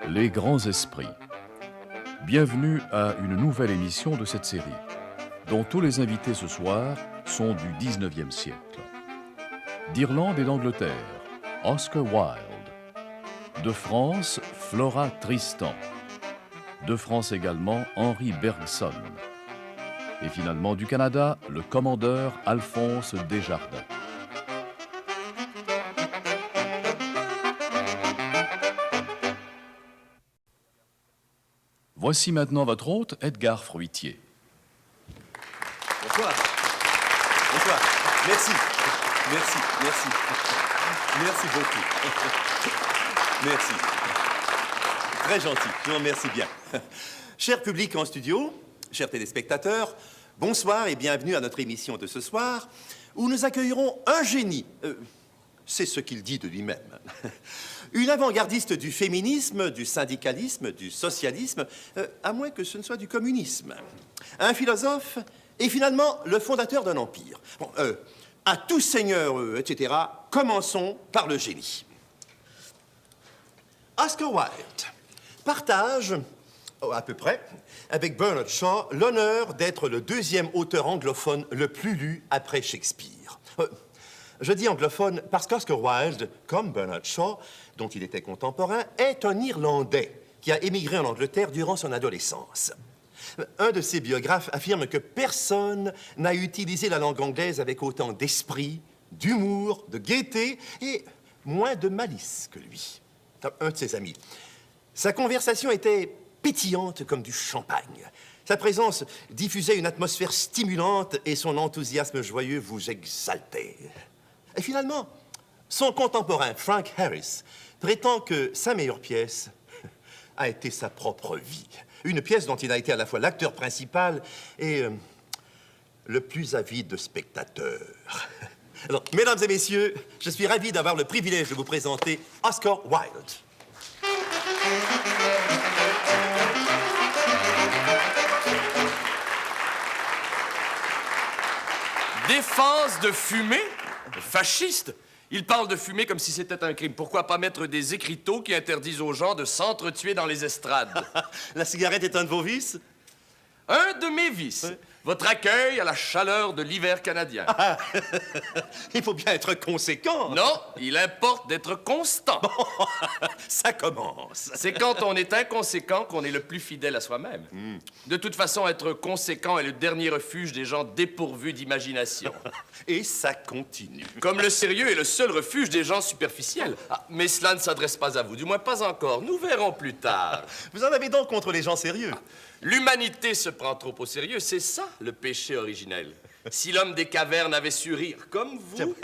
Les grands esprits. Bienvenue à une nouvelle émission de cette série, dont tous les invités ce soir sont du 19e siècle. D'Irlande et d'Angleterre, Oscar Wilde. De France, Flora Tristan. De France également, Henri Bergson. Et finalement du Canada, le commandeur Alphonse Desjardins. Voici maintenant votre hôte, Edgar Fruitier. Bonsoir. Bonsoir. Merci. Merci. Merci. Merci beaucoup. Merci. Très gentil. Je vous remercie bien. Cher public en studio, chers téléspectateurs, bonsoir et bienvenue à notre émission de ce soir où nous accueillerons un génie. C'est ce qu'il dit de lui-même. Une avant-gardiste du féminisme, du syndicalisme, du socialisme, à moins que ce ne soit du communisme. Un philosophe et finalement le fondateur d'un empire. Bon, à tout seigneur, etc., commençons par le génie. Oscar Wilde partage, à peu près, avec Bernard Shaw, l'honneur d'être le deuxième auteur anglophone le plus lu après Shakespeare. Je dis anglophone parce qu'Oscar Wilde, comme Bernard Shaw, dont il était contemporain, est un Irlandais qui a émigré en Angleterre durant son adolescence. Un de ses biographes affirme que personne n'a utilisé la langue anglaise avec autant d'esprit, d'humour, de gaieté et moins de malice que lui. Un de ses amis. Sa conversation était pétillante comme du champagne. Sa présence diffusait une atmosphère stimulante et son enthousiasme joyeux vous exaltait. Et finalement, son contemporain, Frank Harris, prétend que sa meilleure pièce a été sa propre vie. Une pièce dont il a été à la fois l'acteur principal et le plus avide spectateur. Alors, mesdames et messieurs, je suis ravi d'avoir le privilège de vous présenter Oscar Wilde. Défense de fumée? Fasciste? Il parle de fumer comme si c'était un crime. Pourquoi pas mettre des écriteaux qui interdisent aux gens de s'entretuer dans les estrades? La cigarette est un de vos vices? Un de mes vices. Oui. Votre accueil à la chaleur de l'hiver canadien. Il faut bien être conséquent. Non, il importe d'être constant. Ça commence. C'est quand on est inconséquent qu'on est le plus fidèle à soi-même. De toute façon, être conséquent est le dernier refuge des gens dépourvus d'imagination. Et ça continue. Comme le sérieux est le seul refuge des gens superficiels. Ah, mais cela ne s'adresse pas à vous, du moins pas encore. Nous verrons plus tard. Vous en avez donc contre les gens sérieux? L'humanité se prend trop au sérieux, c'est ça le péché originel. Si l'homme des cavernes avait su rire comme vous,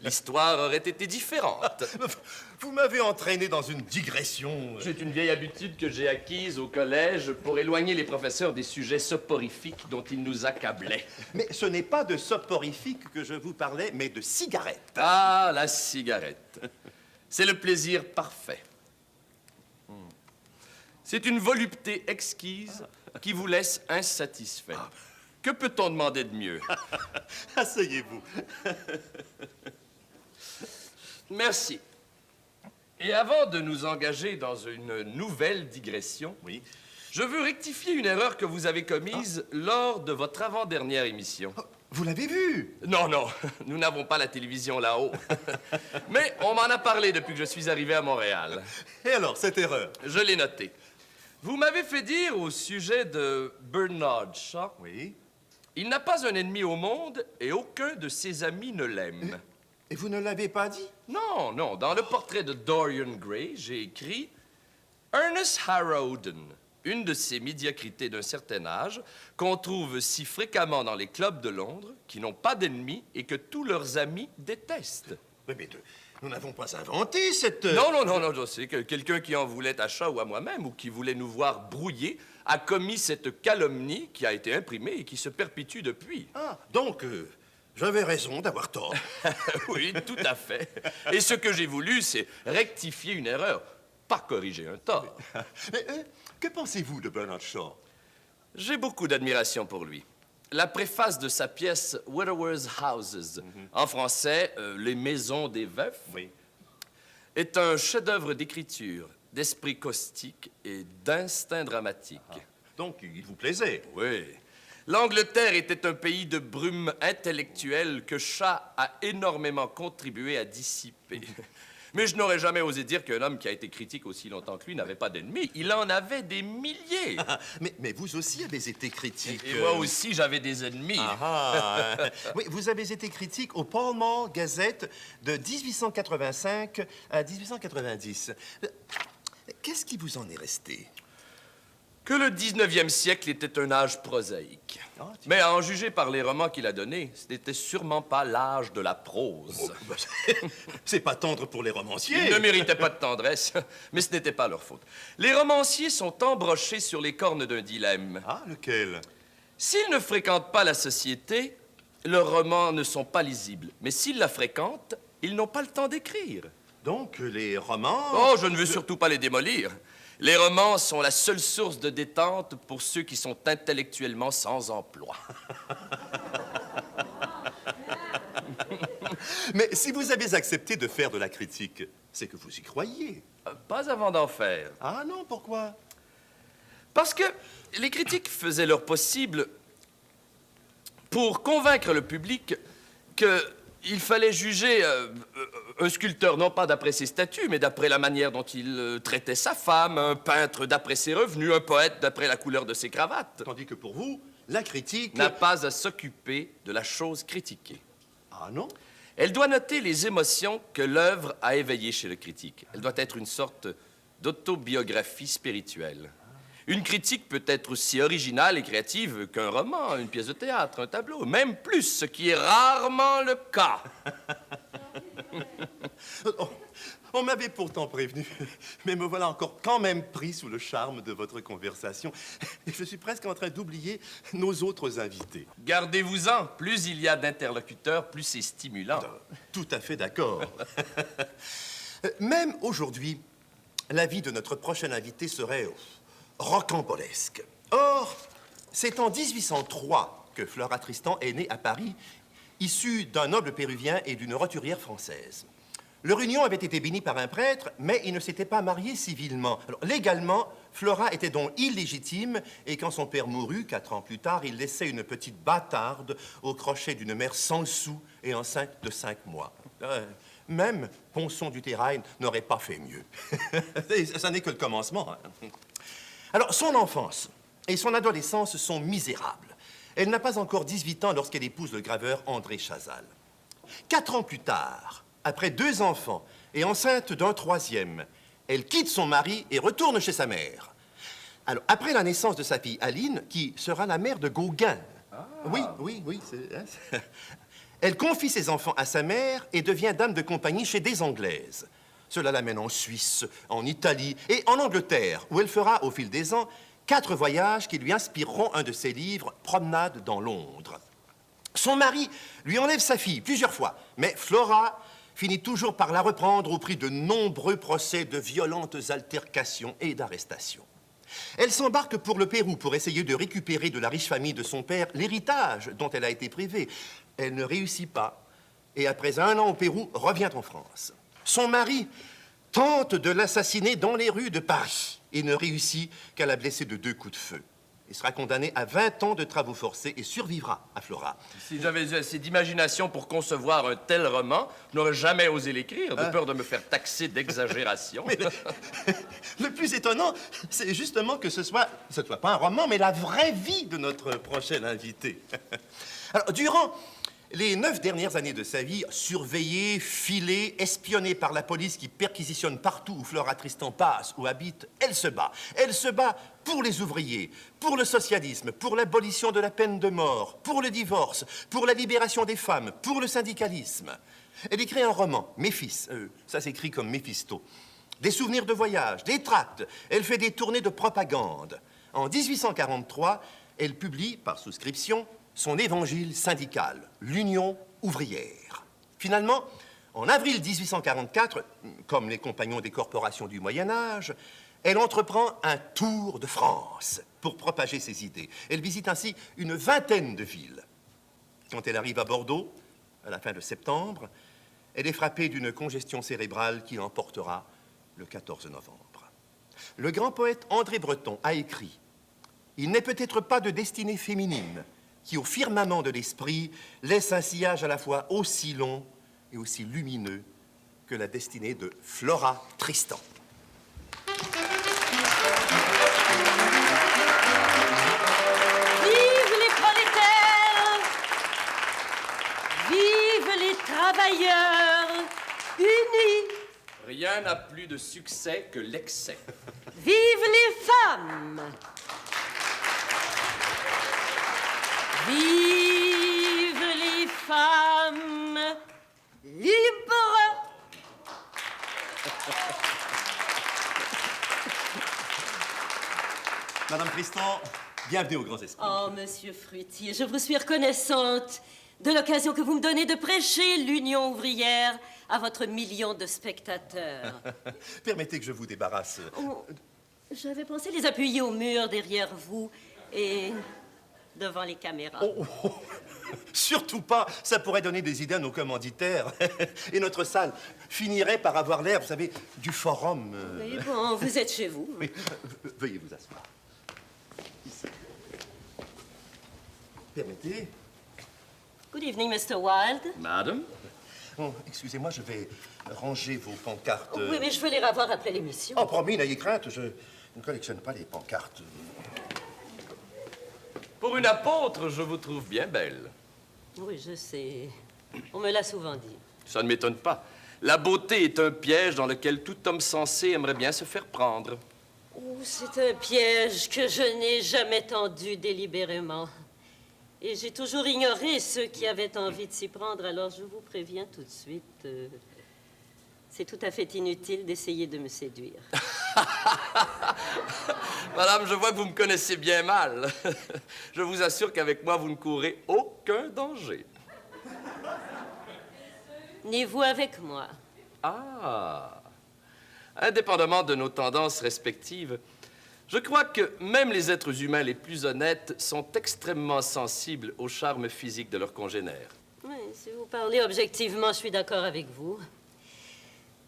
l'histoire aurait été différente. Vous m'avez entraîné dans une digression. C'est une vieille habitude que j'ai acquise au collège pour éloigner les professeurs des sujets soporifiques dont ils nous accablaient. Mais ce n'est pas de soporifique que je vous parlais, mais de cigarette. Ah, la cigarette. C'est le plaisir parfait. C'est une volupté exquise qui vous laisse insatisfait. Que peut-on demander de mieux? Asseyez-vous. Merci. Et avant de nous engager dans une nouvelle digression, Oui. je veux rectifier une erreur que vous avez commise lors de votre avant-dernière émission. Vous l'avez vu? Non, non, nous n'avons pas la télévision là-haut. Mais on m'en a parlé depuis que je suis arrivé à Montréal. Et alors, cette erreur? Je l'ai noté. Vous m'avez fait dire au sujet de Bernard Shaw, Oui. il n'a pas un ennemi au monde et aucun de ses amis ne l'aime. Et vous ne l'avez pas dit? Non, non. Dans le portrait de Dorian Gray, j'ai écrit Ernest Harrowden, une de ces médiocrités d'un certain âge qu'on trouve si fréquemment dans les clubs de Londres, qui n'ont pas d'ennemis et que tous leurs amis détestent. Oui, mais nous n'avons pas inventé cette... Non, non, non, non, je sais que quelqu'un qui en voulait à Shaw ou à moi-même, ou qui voulait nous voir brouiller, a commis cette calomnie qui a été imprimée et qui se perpétue depuis. Ah, donc, j'avais raison d'avoir tort. Oui, tout à fait. Et ce que j'ai voulu, c'est rectifier une erreur, pas corriger un tort. Mais que pensez-vous de Bernard Shaw? J'ai beaucoup d'admiration pour lui. la préface de sa pièce Widower's Houses, en français, Les maisons des veufs, Oui. est un chef-d'œuvre d'écriture, d'esprit caustique et d'instinct dramatique. Donc, il vous plaisait. Oui. L'Angleterre était un pays de brume intellectuelle que Shaw a énormément contribué à dissiper. Mais je n'aurais jamais osé dire qu'un homme qui a été critique aussi longtemps que lui n'avait pas d'ennemis. Il en avait des milliers. Mais vous aussi avez été critique. Et moi aussi, j'avais des ennemis. Oui, vous avez été critique au Pall Mall Gazette de 1885 à 1890. Qu'est-ce qui vous en est resté? Que le 19e siècle était un âge prosaïque. Ah, tiens. Mais à en juger par les romans qu'il a donnés, ce n'était sûrement pas l'âge de la prose. C'est pas tendre pour les romanciers. Ils ne méritaient pas de tendresse, mais ce n'était pas leur faute. Les romanciers sont embrochés sur les cornes d'un dilemme. Ah, lequel? S'ils ne fréquentent pas la société, leurs romans ne sont pas lisibles. Mais s'ils la fréquentent, ils n'ont pas le temps d'écrire. Donc, les romans... Oh, je ne veux surtout pas les démolir. Les romans sont la seule source de détente pour ceux qui sont intellectuellement sans emploi. Mais si vous avez accepté de faire de la critique, c'est que vous y croyez. Pas avant d'en faire. Ah non, pourquoi? Parce que les critiques faisaient leur possible pour convaincre le public qu'il fallait juger un sculpteur non pas d'après ses statues, mais d'après la manière dont il traitait sa femme, un peintre d'après ses revenus, un poète d'après la couleur de ses cravates. Tandis que pour vous, la critique... N'a pas à s'occuper de la chose critiquée. Ah non? Elle doit noter les émotions que l'œuvre a éveillées chez le critique. Elle doit être une sorte d'autobiographie spirituelle. Une critique peut être aussi originale et créative qu'un roman, une pièce de théâtre, un tableau, même plus, ce qui est rarement le cas. On m'avait pourtant prévenu, mais me voilà encore quand même pris sous le charme de votre conversation. Et je suis presque en train d'oublier nos autres invités. Gardez-vous-en. Plus il y a d'interlocuteurs, plus c'est stimulant. Tout à fait d'accord. Même aujourd'hui, la vie de notre prochain invité serait rocambolesque. Or, c'est en 1803 que Flora Tristan est née à Paris, issue d'un noble péruvien et d'une roturière française. Leur union avait été bénie par un prêtre, mais ils ne s'étaient pas mariés civilement. Alors, légalement, Flora était donc illégitime, et quand son père mourut, 4 ans plus tard, il laissait une petite bâtarde au crochet d'une mère sans sou et enceinte de 5 mois. Même Ponson du Terrail n'aurait pas fait mieux. Ça n'est que le commencement. Hein. Alors, son enfance et son adolescence sont misérables. Elle n'a pas encore 18 ans lorsqu'elle épouse le graveur André Chazal. 4 ans plus tard, après 2 enfants et enceinte d'un 3e, elle quitte son mari et retourne chez sa mère. Alors, après la naissance de sa fille Aline, qui sera la mère de Gauguin. Ah. Oui, elle confie ses enfants à sa mère et devient dame de compagnie chez des Anglaises. Cela l'amène en Suisse, en Italie et en Angleterre, où elle fera, au fil des ans, 4 voyages qui lui inspireront un de ses livres, Promenade dans Londres. Son mari lui enlève sa fille plusieurs fois, mais Flora finit toujours par la reprendre au prix de nombreux procès, de violentes altercations et d'arrestations. Elle s'embarque pour le Pérou pour essayer de récupérer de la riche famille de son père l'héritage dont elle a été privée. Elle ne réussit pas et après 1 an au Pérou, revient en France. Son mari tente de l'assassiner dans les rues de Paris et ne réussit qu'à la blesser de 2 coups de feu. Il sera condamné à 20 ans de travaux forcés et survivra à Flora. Si j'avais eu assez d'imagination pour concevoir un tel roman, je n'aurais jamais osé l'écrire, de peur de me faire taxer d'exagération. Mais le plus étonnant, c'est justement que ce soit pas un roman, mais la vraie vie de notre prochain invité. Alors, durant les 9 dernières années de sa vie, surveillée, filée, espionnée par la police qui perquisitionne partout où Flora Tristan passe ou habite, elle se bat. Elle se bat pour les ouvriers, pour le socialisme, pour l'abolition de la peine de mort, pour le divorce, pour la libération des femmes, pour le syndicalisme. Elle écrit un roman, Méphis, ça s'écrit comme Méphisto. Des souvenirs de voyage, des tracts. Elle fait des tournées de propagande. En 1843, elle publie, par souscription, son évangile syndical, l'Union ouvrière. Finalement, en avril 1844, comme les compagnons des corporations du Moyen-Âge, Elle entreprend un tour de France pour propager ses idées. Elle visite ainsi une vingtaine de villes. Quand elle arrive à Bordeaux, à la fin de septembre, elle est frappée d'une congestion cérébrale qui l'emportera le 14 novembre. Le grand poète André Breton a écrit « Il n'est peut-être pas de destinée féminine qui, au firmament de l'esprit, laisse un sillage à la fois aussi long et aussi lumineux que la destinée de Flora Tristan. » Vive les prolétaires! Vive les travailleurs unis! Rien n'a plus de succès que l'excès. Vive les femmes! Vive les femmes libres! Madame Tristan, bienvenue au Grand Esprit. Oh, monsieur Fruitier, je vous suis reconnaissante de l'occasion que vous me donnez de prêcher l'Union ouvrière à votre million de spectateurs. Permettez que je vous débarrasse. Oh, j'avais pensé les appuyer au mur derrière vous et devant les caméras. Oh, surtout pas, ça pourrait donner des idées à nos commanditaires. Et notre salle finirait par avoir l'air, vous savez, du forum. Mais bon, vous êtes chez vous. Oui, veuillez vous asseoir. Ici. Permettez. Good evening, Mr. Wilde. Madame? Oh, excusez-moi, je vais ranger vos pancartes. Oui, mais je veux les revoir après l'émission. Oh, promis, n'ayez crainte, je ne collectionne pas les pancartes. Pour une apôtre, je vous trouve bien belle. Oui, je sais. On me l'a souvent dit. Ça ne m'étonne pas. La beauté est un piège dans lequel tout homme sensé aimerait bien se faire prendre. Oh, c'est un piège que je n'ai jamais tendu délibérément. Et j'ai toujours ignoré ceux qui avaient envie de s'y prendre, alors je vous préviens tout de suite. C'est tout à fait inutile d'essayer de me séduire. Madame, je vois que vous me connaissez bien mal. Je vous assure qu'avec moi, vous ne courez aucun danger. Ni vous avec moi. Ah! Indépendamment de nos tendances respectives, je crois que même les êtres humains les plus honnêtes sont extrêmement sensibles au charme physique de leurs congénères. Oui, si vous parlez objectivement, je suis d'accord avec vous.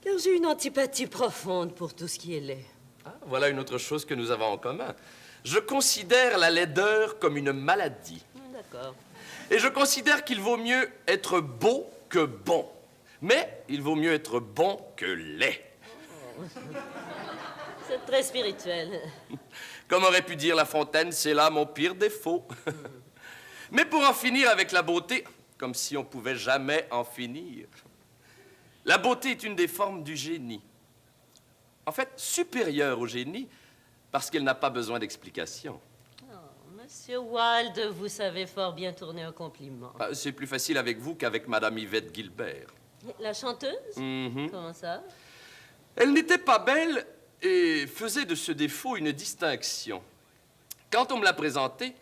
Car j'ai une antipathie profonde pour tout ce qui est laid. Ah, voilà une autre chose que nous avons en commun. Je considère la laideur comme une maladie. D'accord. Et je considère qu'il vaut mieux être beau que bon. Mais il vaut mieux être bon que laid. C'est très spirituel. Comme aurait pu dire La Fontaine, c'est là mon pire défaut. Mais pour en finir avec la beauté, comme si on pouvait jamais en finir. La beauté est une des formes du génie. En fait, supérieure au génie, parce qu'elle n'a pas besoin d'explication. Oh, Monsieur Wilde, vous savez fort bien tourner un compliment. Ah, c'est plus facile avec vous qu'avec Madame Yvette Gilbert. La chanteuse? Mhm. Comment ça? Elle n'était pas belle et faisait de ce défaut une distinction. Quand on me l'a présentée,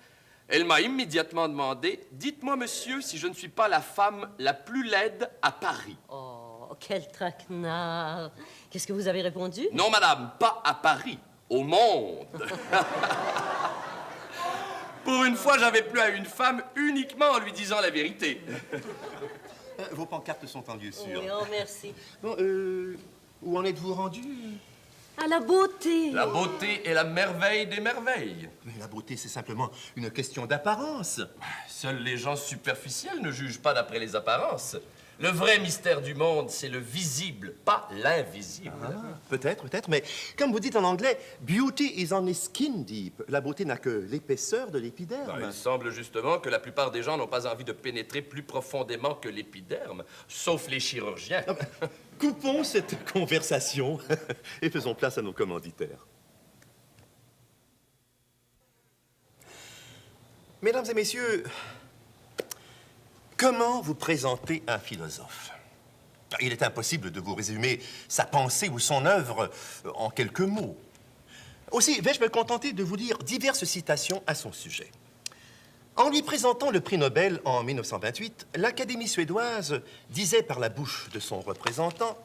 elle m'a immédiatement demandé « Dites-moi, monsieur, si je ne suis pas la femme la plus laide à Paris. » Oh, quel traquenard! Qu'est-ce que vous avez répondu? Non, madame, pas à Paris, au monde. Pour une fois, j'avais plu à une femme uniquement en lui disant la vérité. Vos pancartes sont en lieu sûr. Oui, oh, merci. Bon, où en êtes-vous rendu? À la beauté! La beauté est la merveille des merveilles. Mais la beauté, c'est simplement une question d'apparence. Seuls les gens superficiels ne jugent pas d'après les apparences. Le vrai mystère du monde, c'est le visible, pas l'invisible. Peut-être, mais comme vous dites en anglais, beauty is only skin deep. La beauté n'a que l'épaisseur de l'épiderme. Il semble justement que la plupart des gens n'ont pas envie de pénétrer plus profondément que l'épiderme, sauf les chirurgiens. Coupons cette conversation et faisons place à nos commanditaires. Mesdames et messieurs, comment vous présenter un philosophe? Il est impossible de vous résumer sa pensée ou son œuvre en quelques mots. Aussi, vais-je me contenter de vous lire diverses citations à son sujet. En lui présentant le prix Nobel en 1928, l'Académie suédoise disait par la bouche de son représentant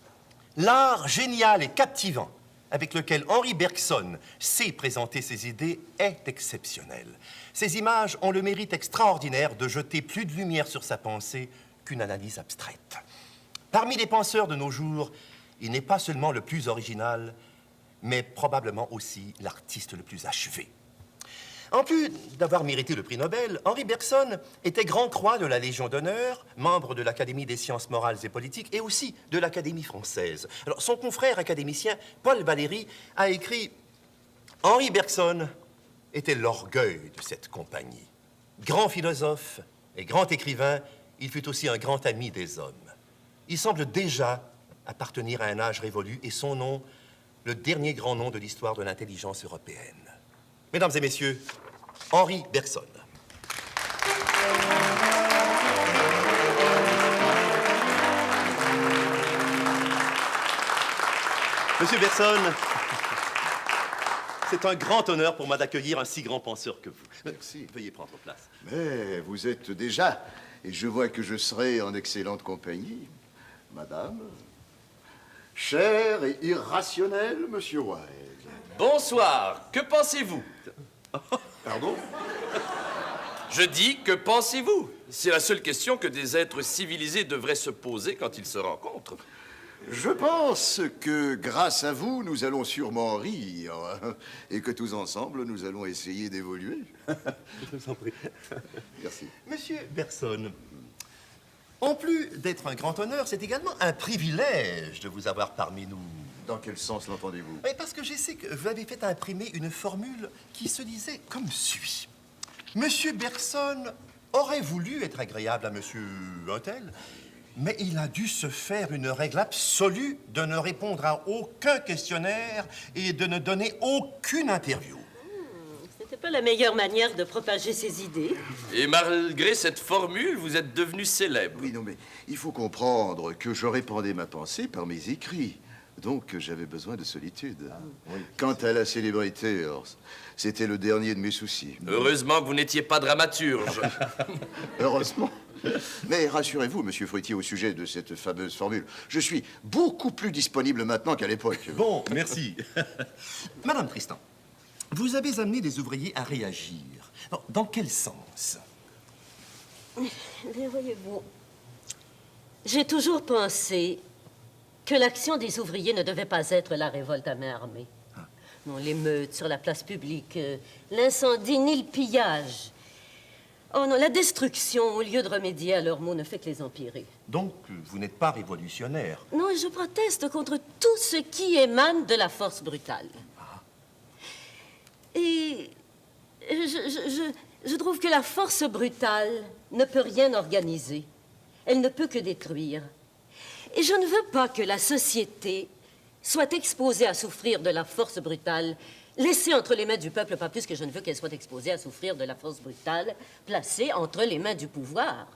« L'art génial et captivant avec lequel Henri Bergson sait présenter ses idées est exceptionnel. Ces images ont le mérite extraordinaire de jeter plus de lumière sur sa pensée qu'une analyse abstraite. Parmi les penseurs de nos jours, il n'est pas seulement le plus original, mais probablement aussi l'artiste le plus achevé. En plus d'avoir mérité le prix Nobel, Henri Bergson était grand croix de la Légion d'honneur, membre de l'Académie des sciences morales et politiques et aussi de l'Académie française. Alors, son confrère académicien, Paul Valéry, a écrit « Henri Bergson était l'orgueil de cette compagnie. Grand philosophe et grand écrivain, il fut aussi un grand ami des hommes. Il semble déjà appartenir à un âge révolu et son nom, le dernier grand nom de l'histoire de l'intelligence européenne. » Mesdames et messieurs, Henri Bergson. Monsieur Bergson, c'est un grand honneur pour moi d'accueillir un si grand penseur que vous. Merci. Veuillez prendre place. Mais vous êtes déjà, et je vois que je serai en excellente compagnie, madame, cher et irrationnel, monsieur Wilde. Bonsoir, que pensez-vous? Pardon? Je dis, que pensez-vous? C'est la seule question que des êtres civilisés devraient se poser quand ils se rencontrent. Je pense que grâce à vous, nous allons sûrement rire et que tous ensemble, nous allons essayer d'évoluer. Je vous en prie. Merci. Monsieur Bergson, en plus d'être un grand honneur, c'est également un privilège de vous avoir parmi nous. Dans quel sens l'entendez-vous? Oui, parce que je sais que vous avez fait imprimer une formule qui se disait comme suit. Monsieur Bergson aurait voulu être agréable à monsieur Untel, mais il a dû se faire une règle absolue de ne répondre à aucun questionnaire et de ne donner aucune interview. C'était pas la meilleure manière de propager ses idées. Et malgré cette formule, vous êtes devenu célèbre. Oui, non, mais il faut comprendre que je répandais ma pensée par mes écrits. Donc, j'avais besoin de solitude. Oui. Quant à la célébrité, c'était le dernier de mes soucis. Heureusement que vous n'étiez pas dramaturge. Heureusement. Mais rassurez-vous, monsieur Fruitier, au sujet de cette fameuse formule, je suis beaucoup plus disponible maintenant qu'à l'époque. Bon, merci. Madame Tristan, vous avez amené des ouvriers à réagir. Dans quel sens? Mais voyez-vous, j'ai toujours pensé que l'action des ouvriers ne devait pas être la révolte à main armée. Non, l'émeute sur la place publique, l'incendie ni le pillage. Oh non, la destruction, au lieu de remédier à leurs maux, ne fait que les empirer. Donc, vous n'êtes pas révolutionnaire. Non, je proteste contre tout ce qui émane de la force brutale. Et je trouve que la force brutale ne peut rien organiser. Elle ne peut que détruire. Et je ne veux pas que la société soit exposée à souffrir de la force brutale, laissée entre les mains du peuple, pas plus que je ne veux qu'elle soit exposée à souffrir de la force brutale, placée entre les mains du pouvoir.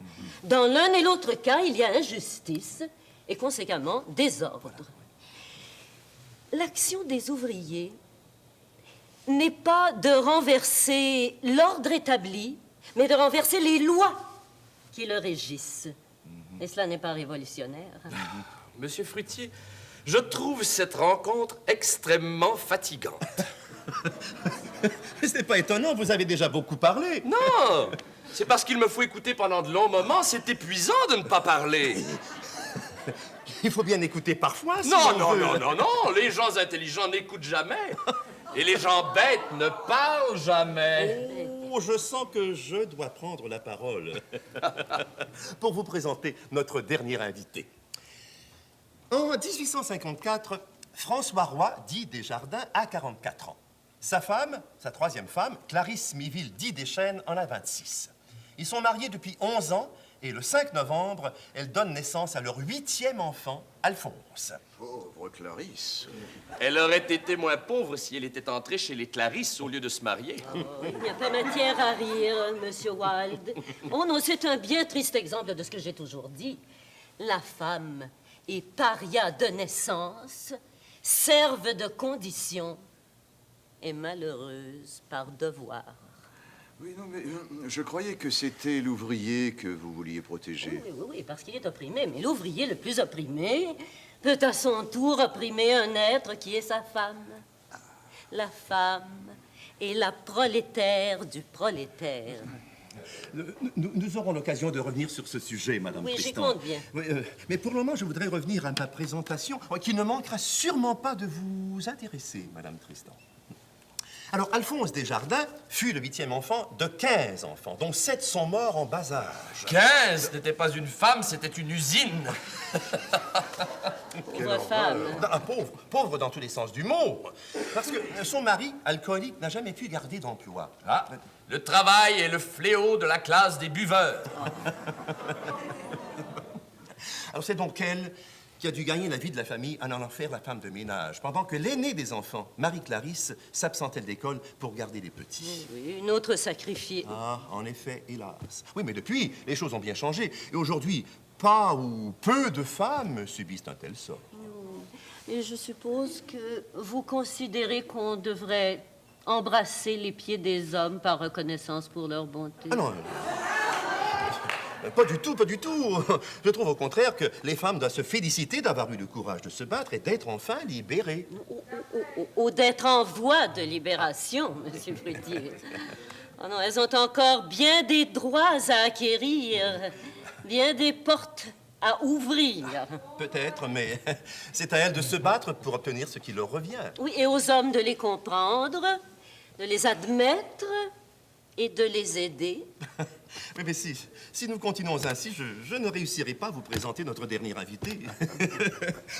Dans l'un et l'autre cas, il y a injustice et conséquemment désordre. L'action des ouvriers n'est pas de renverser l'ordre établi, mais de renverser les lois qui le régissent. Et cela n'est pas révolutionnaire. Monsieur Fruitier, je trouve cette rencontre extrêmement fatigante. Ce n'est pas étonnant, vous avez déjà beaucoup parlé. Non, c'est parce qu'il me faut écouter pendant de longs moments. C'est épuisant de ne pas parler. Il faut bien écouter parfois, si Non, on non, veut. non, non, non. Les gens intelligents n'écoutent jamais. Et les gens bêtes ne parlent jamais. Oh, je sens que je dois prendre la parole pour vous présenter notre dernier invité. En 1854, François Roy, dit Desjardins, a 44 ans. Sa femme, sa troisième femme, Clarisse Miville, dit Deschênes, en a 26. Ils sont mariés depuis 11 ans et le 5 novembre, elle donne naissance à leur 8e enfant, Alphonse. Pauvre Clarisse. Elle aurait été moins pauvre si elle était entrée chez les Clarisse au lieu de se marier. Oh, il n'y a pas matière à rire, monsieur Wilde. Oh non, c'est un bien triste exemple de ce que j'ai toujours dit. La femme est paria de naissance, serve de condition et malheureuse par devoir. Oui, non, mais je croyais que c'était l'ouvrier que vous vouliez protéger. Oui, oui, oui, parce qu'il est opprimé. Mais l'ouvrier le plus opprimé peut à son tour opprimer un être qui est sa femme. La femme est la prolétaire du prolétaire. Nous aurons l'occasion de revenir sur ce sujet, Madame Oui, j'y Tristan. compte bien. Oui, mais pour le moment, je voudrais revenir à ma présentation, qui ne manquera sûrement pas de vous intéresser, Madame Tristan. Alors, Alphonse Desjardins fut le 8e enfant de 15 enfants, dont 7 sont morts en bas âge. 15, ce n'était pas une femme, c'était une usine. Pauvre femme. Pauvre dans tous les sens du mot. Parce que son mari, alcoolique, n'a jamais pu garder d'emploi. Ah, le travail est le fléau de la classe des buveurs. Alors, c'est donc elle qui a dû gagner la vie de la famille en allant faire la femme de ménage, pendant que l'aînée des enfants, Marie-Clarisse, s'absentait de l'école pour garder les petits. Oui, une autre sacrifiée. Ah, en effet, hélas. Oui, mais depuis, les choses ont bien changé. Et aujourd'hui, pas ou peu de femmes subissent un tel sort. Et je suppose que vous considérez qu'on devrait embrasser les pieds des hommes par reconnaissance pour leur bonté. Ah non, pas du tout, pas du tout. Je trouve au contraire que les femmes doivent se féliciter d'avoir eu le courage de se battre et d'être enfin libérées. Ou d'être en voie de libération, Monsieur Fruitier. Oh non, elles ont encore bien des droits à acquérir, bien des portes à ouvrir. Peut-être, mais c'est à elles de se battre pour obtenir ce qui leur revient. Oui, et aux hommes de les comprendre, de les admettre et de les aider. Oui, mais si nous continuons ainsi, je ne réussirai pas à vous présenter notre dernier invité.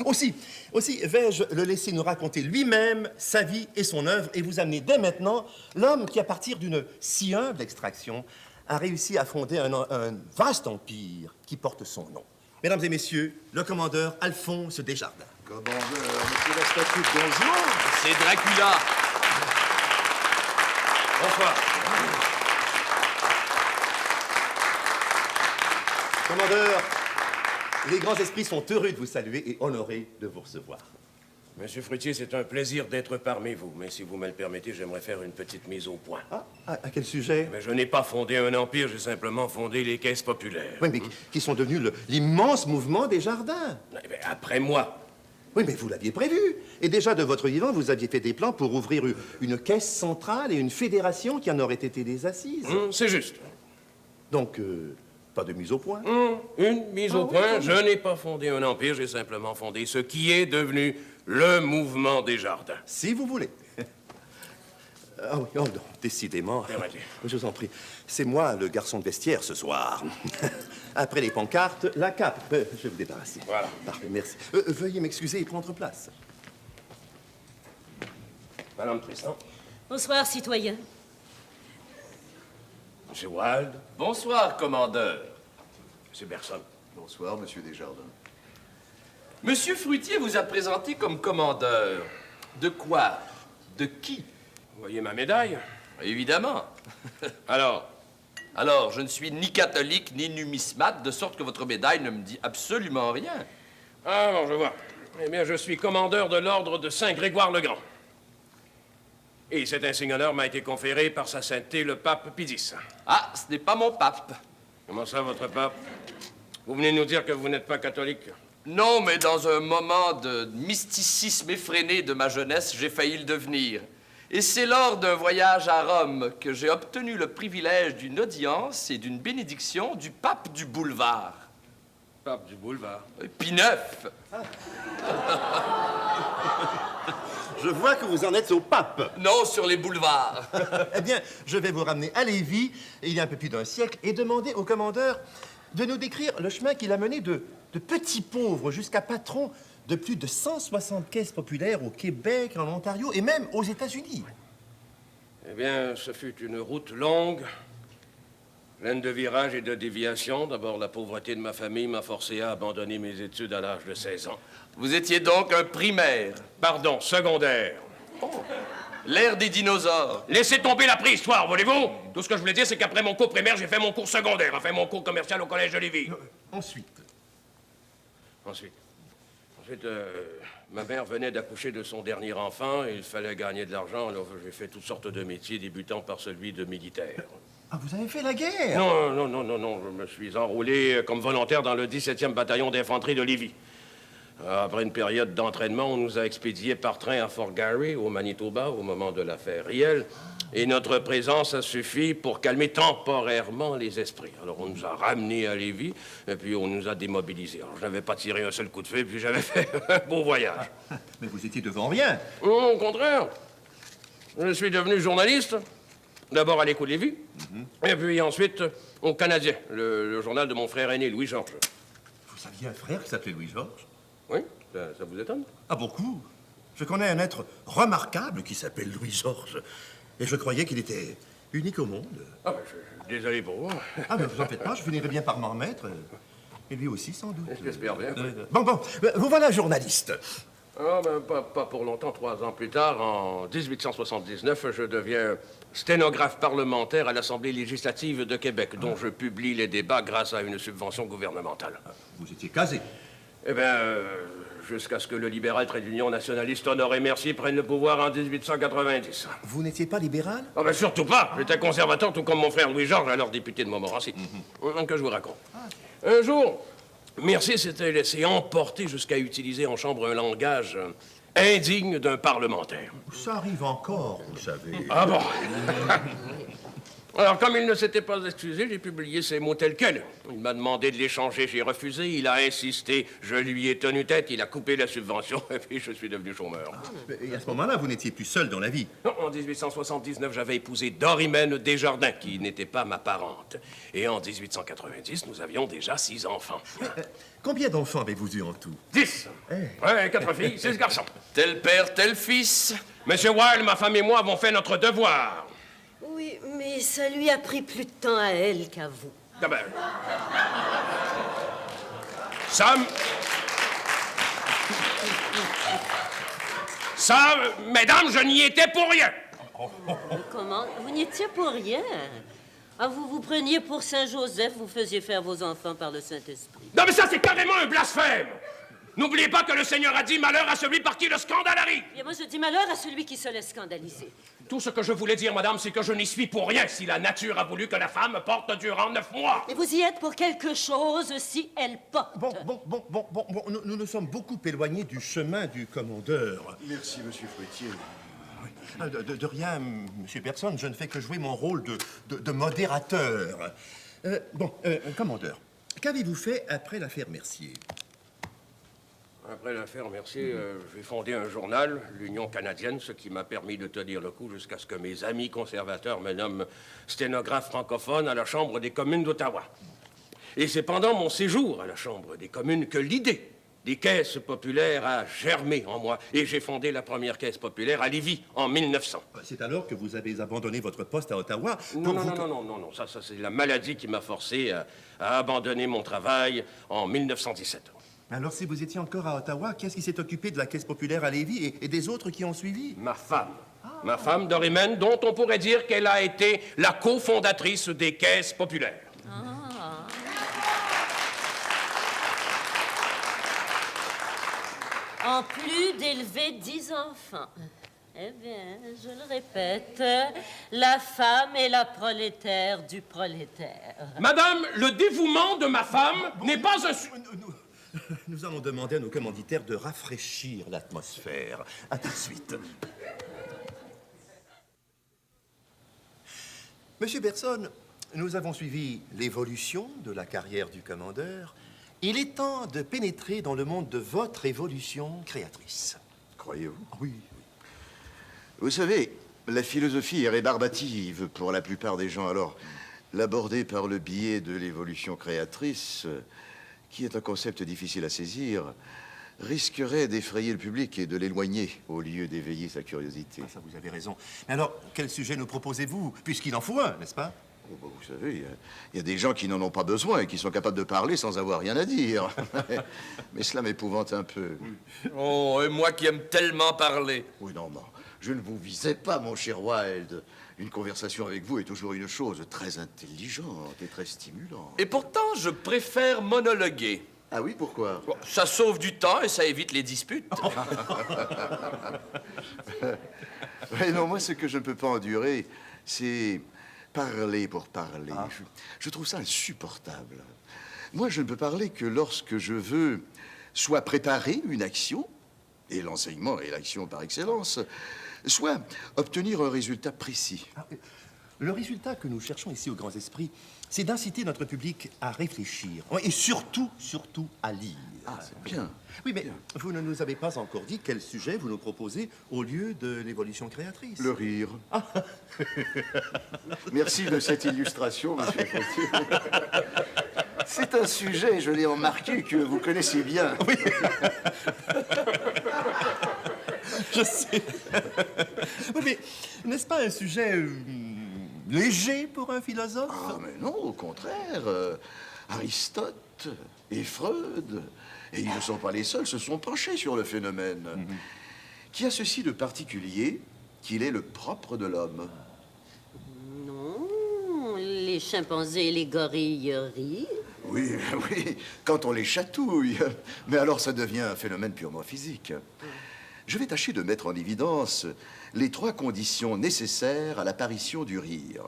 Aussi, vais-je le laisser nous raconter lui-même sa vie et son œuvre et vous amener dès maintenant l'homme qui, à partir d'une si humble extraction, a réussi à fonder un vaste empire qui porte son nom. Mesdames et messieurs, le commandeur Alphonse Desjardins. Commandeur, monsieur la statue de Don Juan. C'est Dracula. Bonsoir. Commandeur, les grands esprits sont heureux de vous saluer et honorés de vous recevoir. Monsieur Fruitier, c'est un plaisir d'être parmi vous. Mais si vous me le permettez, j'aimerais faire une petite mise au point. Ah, à quel sujet? Mais je n'ai pas fondé un empire, j'ai simplement fondé les caisses populaires. Oui, mais qui sont devenus l'immense mouvement des jardins. Eh bien, après moi. Oui, mais vous l'aviez prévu. Et déjà, de votre vivant, vous aviez fait des plans pour ouvrir une caisse centrale et une fédération qui en aurait été des assises. C'est juste. Donc, pas de mise au point. Une mise au point. Je n'ai pas fondé un empire, j'ai simplement fondé ce qui est devenu le mouvement des jardins. Si vous voulez. Ah oui, oh non, décidément. Permettez. Je vous en prie. C'est moi, le garçon de vestiaire, ce soir. Après les pancartes, la cape. Je vais vous débarrasser. Voilà. Parfait, merci. Veuillez m'excuser et prendre place. Madame Tristan. Bonsoir, citoyen. Monsieur Wilde. Bonsoir, commandeur. Monsieur Berson. Bonsoir, monsieur Desjardins. Monsieur Fruitier vous a présenté comme commandeur. De quoi? De qui? Vous voyez ma médaille? Évidemment. Alors, je ne suis ni catholique ni numismate, de sorte que votre médaille ne me dit absolument rien. Ah, bon, je vois. Eh bien, je suis commandeur de l'ordre de Saint-Grégoire-le-Grand. Et cet insigne honneur m'a été conféré par sa sainteté le pape Pie X. Ah, ce n'est pas mon pape. Comment ça, votre pape? Vous venez nous dire que vous n'êtes pas catholique? Non, mais dans un moment de mysticisme effréné de ma jeunesse, j'ai failli le devenir. Et c'est lors d'un voyage à Rome que j'ai obtenu le privilège d'une audience et d'une bénédiction du pape du boulevard. Pape du boulevard. Pie IX. Je vois que vous en êtes au pape. Non, sur les boulevards. Eh bien, je vais vous ramener à Lévis, il y a un peu plus d'un siècle, et demander au commandeur de nous décrire le chemin qu'il a mené de petits pauvres jusqu'à patron de plus de 160 caisses populaires au Québec, en Ontario et même aux États-Unis. Eh bien, ce fut une route longue, pleine de virages et de déviations. D'abord, la pauvreté de ma famille m'a forcé à abandonner mes études à l'âge de 16 ans. Vous étiez donc un primaire. Pardon, secondaire. L'ère des dinosaures. Laissez tomber la préhistoire, voulez-vous? Tout ce que je voulais dire, c'est qu'après mon cours primaire, j'ai fait mon cours secondaire, enfin mon cours commercial au collège de Lévis. Ensuite, Ensuite, ma mère venait d'accoucher de son dernier enfant et il fallait gagner de l'argent, alors j'ai fait toutes sortes de métiers, débutant par celui de militaire. ah, vous avez fait la guerre. Non, je me suis enrôlé comme volontaire dans le 17e bataillon d'infanterie de Lévis. Après une période d'entraînement, on nous a expédiés par train à Fort Garry, au Manitoba, au moment de l'affaire Riel. Et notre présence a suffi pour calmer temporairement les esprits. Alors, on nous a ramenés à Lévis, et puis on nous a démobilisés. Alors, je n'avais pas tiré un seul coup de feu, puis j'avais fait un beau voyage. Mais vous étiez devant rien. Non, au contraire. Je suis devenu journaliste, d'abord à l'Écho de Lévis, et puis ensuite au Canadien, le journal de mon frère aîné, Louis-Georges. Vous aviez un frère qui s'appelait Louis-Georges? Oui, ça vous étonne? Ah, beaucoup. Je connais un être remarquable qui s'appelle Louis-Georges. Et je croyais qu'il était unique au monde. Ah, ben, je suis désolé pour vous. Ah, mais vous en faites pas, je finirai bien par m'en remettre. Et lui aussi, sans doute. J'espère bien. Bon, vous voilà journaliste. Ah, ben, pas pour longtemps. 3 ans plus tard, en 1879, je deviens sténographe parlementaire à l'Assemblée législative de Québec, dont je publie les débats grâce à une subvention gouvernementale. Vous étiez casé. Eh bien, jusqu'à ce que le libéral trait d'union nationaliste Honoré Mercier prenne le pouvoir en 1890. Vous n'étiez pas libéral? Ah ben surtout pas. J'étais conservateur, tout comme mon frère Louis-Georges, alors député de Montmorency. Que je vous raconte. Un jour, Mercier s'était laissé emporter jusqu'à utiliser en chambre un langage indigne d'un parlementaire. Ça arrive encore, vous savez. Ah bon? Alors, comme il ne s'était pas excusé, j'ai publié ces mots tels quels. Il m'a demandé de les changer, j'ai refusé. Il a insisté, je lui ai tenu tête, il a coupé la subvention, et puis je suis devenu chômeur. Et à ce moment-là, vous n'étiez plus seul dans la vie. Non, en 1879, j'avais épousé Dorimène Desjardins, qui n'était pas ma parente. Et en 1890, nous avions déjà 6 enfants. Combien d'enfants avez-vous eu en tout? 10. Ouais, 4 filles, 6 garçons. Tel père, tel fils. Monsieur Wilde, ma femme et moi avons fait notre devoir. Oui, mais ça lui a pris plus de temps à elle qu'à vous. Ah ben... Sam... Ça, mesdames, je n'y étais pour rien. Comment? Vous n'y étiez pour rien. Ah, vous vous preniez pour Saint-Joseph, vous faisiez faire vos enfants par le Saint-Esprit. Non, mais ça, c'est carrément un blasphème. N'oubliez pas que le Seigneur a dit malheur à celui par qui le scandale arrive. Et moi, je dis malheur à celui qui se laisse scandaliser. Tout ce que je voulais dire, madame, c'est que je n'y suis pour rien si la nature a voulu que la femme porte durant 9 mois. Et vous y êtes pour quelque chose si elle porte. Bon, nous nous sommes beaucoup éloignés du chemin du commandeur. Merci, monsieur Fruitier. De rien, monsieur Personne, je ne fais que jouer mon rôle de modérateur. Commandeur, qu'avez-vous fait après l'affaire Mercier? Après l'affaire Mercier, j'ai fondé un journal, l'Union canadienne, ce qui m'a permis de tenir le coup jusqu'à ce que mes amis conservateurs me nomment sténographe francophone à la Chambre des communes d'Ottawa. Et c'est pendant mon séjour à la Chambre des communes que l'idée des caisses populaires a germé en moi. Et j'ai fondé la première caisse populaire à Lévis en 1900. C'est alors que vous avez abandonné votre poste à Ottawa Non, ça c'est la maladie qui m'a forcé à abandonner mon travail en 1917. Alors, si vous étiez encore à Ottawa, qu'est-ce qui s'est occupé de la Caisse populaire à Lévis et des autres qui ont suivi? Ma femme. Ma femme, Dorimène, dont on pourrait dire qu'elle a été la cofondatrice des caisses populaires. En plus d'élever 10 enfants. Eh bien, je le répète, la femme est la prolétaire du prolétaire. Madame, le dévouement de ma femme n'est pas un... Nous allons demander à nos commanditaires de rafraîchir l'atmosphère. À tout de suite. Monsieur Berson, nous avons suivi l'évolution de la carrière du commandeur. Il est temps de pénétrer dans le monde de votre évolution créatrice. Croyez-vous? Oui. Vous savez, la philosophie est rébarbative pour la plupart des gens. Alors, l'aborder par le biais de l'évolution créatrice, qui est un concept difficile à saisir, risquerait d'effrayer le public et de l'éloigner au lieu d'éveiller sa curiosité. Ah, ça, vous avez raison. Mais alors, quel sujet nous proposez-vous? Puisqu'il en faut un, n'est-ce pas? Oh, bah, vous savez, il y a des gens qui n'en ont pas besoin et qui sont capables de parler sans avoir rien à dire. Mais cela m'épouvante un peu. Oh, et moi qui aime tellement parler. Oui, non, je ne vous visais pas, mon cher Wilde. Une conversation avec vous est toujours une chose très intelligente et très stimulante. Et pourtant, je préfère monologuer. Ah oui, pourquoi? Bon, ça sauve du temps et ça évite les disputes. Ouais, non, moi, ce que je ne peux pas endurer, c'est parler pour parler. Je trouve ça insupportable. Moi, je ne peux parler que lorsque je veux soit préparer une action, et l'enseignement est l'action par excellence, soit obtenir un résultat précis. Le résultat que nous cherchons ici aux Grands Esprits, c'est d'inciter notre public à réfléchir et surtout à lire. Ah, c'est bien. Oui, mais vous ne nous avez pas encore dit quel sujet vous nous proposez au lieu de l'évolution créatrice. Le rire. Merci de cette illustration, monsieur Fautier. C'est un sujet, je l'ai remarqué, que vous connaissez bien. Oui. Je sais. Oui, mais n'est-ce pas un sujet léger pour un philosophe? Ah, mais non, au contraire. Aristote et Freud, et ils ne sont pas les seuls, se sont penchés sur le phénomène, qui a ceci de particulier qu'il est le propre de l'homme. Non, les chimpanzés et les gorilles rient. Oui, oui, quand on les chatouille. Mais alors ça devient un phénomène purement physique. Je vais tâcher de mettre en évidence les 3 conditions nécessaires à l'apparition du rire.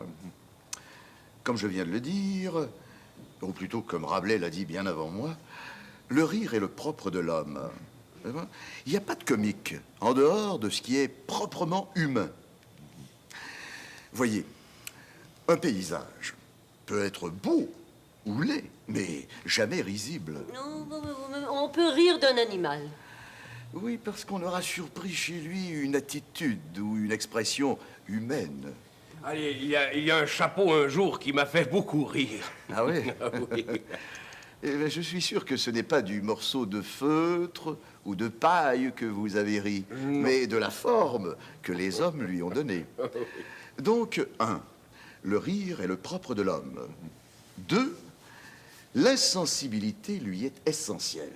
Comme je viens de le dire, ou plutôt comme Rabelais l'a dit bien avant moi, le rire est le propre de l'homme. Il n'y a pas de comique en dehors de ce qui est proprement humain. Voyez, un paysage peut être beau ou laid, mais jamais risible. Non, on peut rire d'un animal. Oui, parce qu'on aura surpris chez lui une attitude ou une expression humaine. Allez, il y a un chapeau un jour qui m'a fait beaucoup rire. Ah oui? Ah oui. Eh bien, je suis sûr que ce n'est pas du morceau de feutre ou de paille que vous avez ri, mais de la forme que les hommes lui ont donnée. Donc, 1, le rire est le propre de l'homme. 2, l'insensibilité lui est essentielle.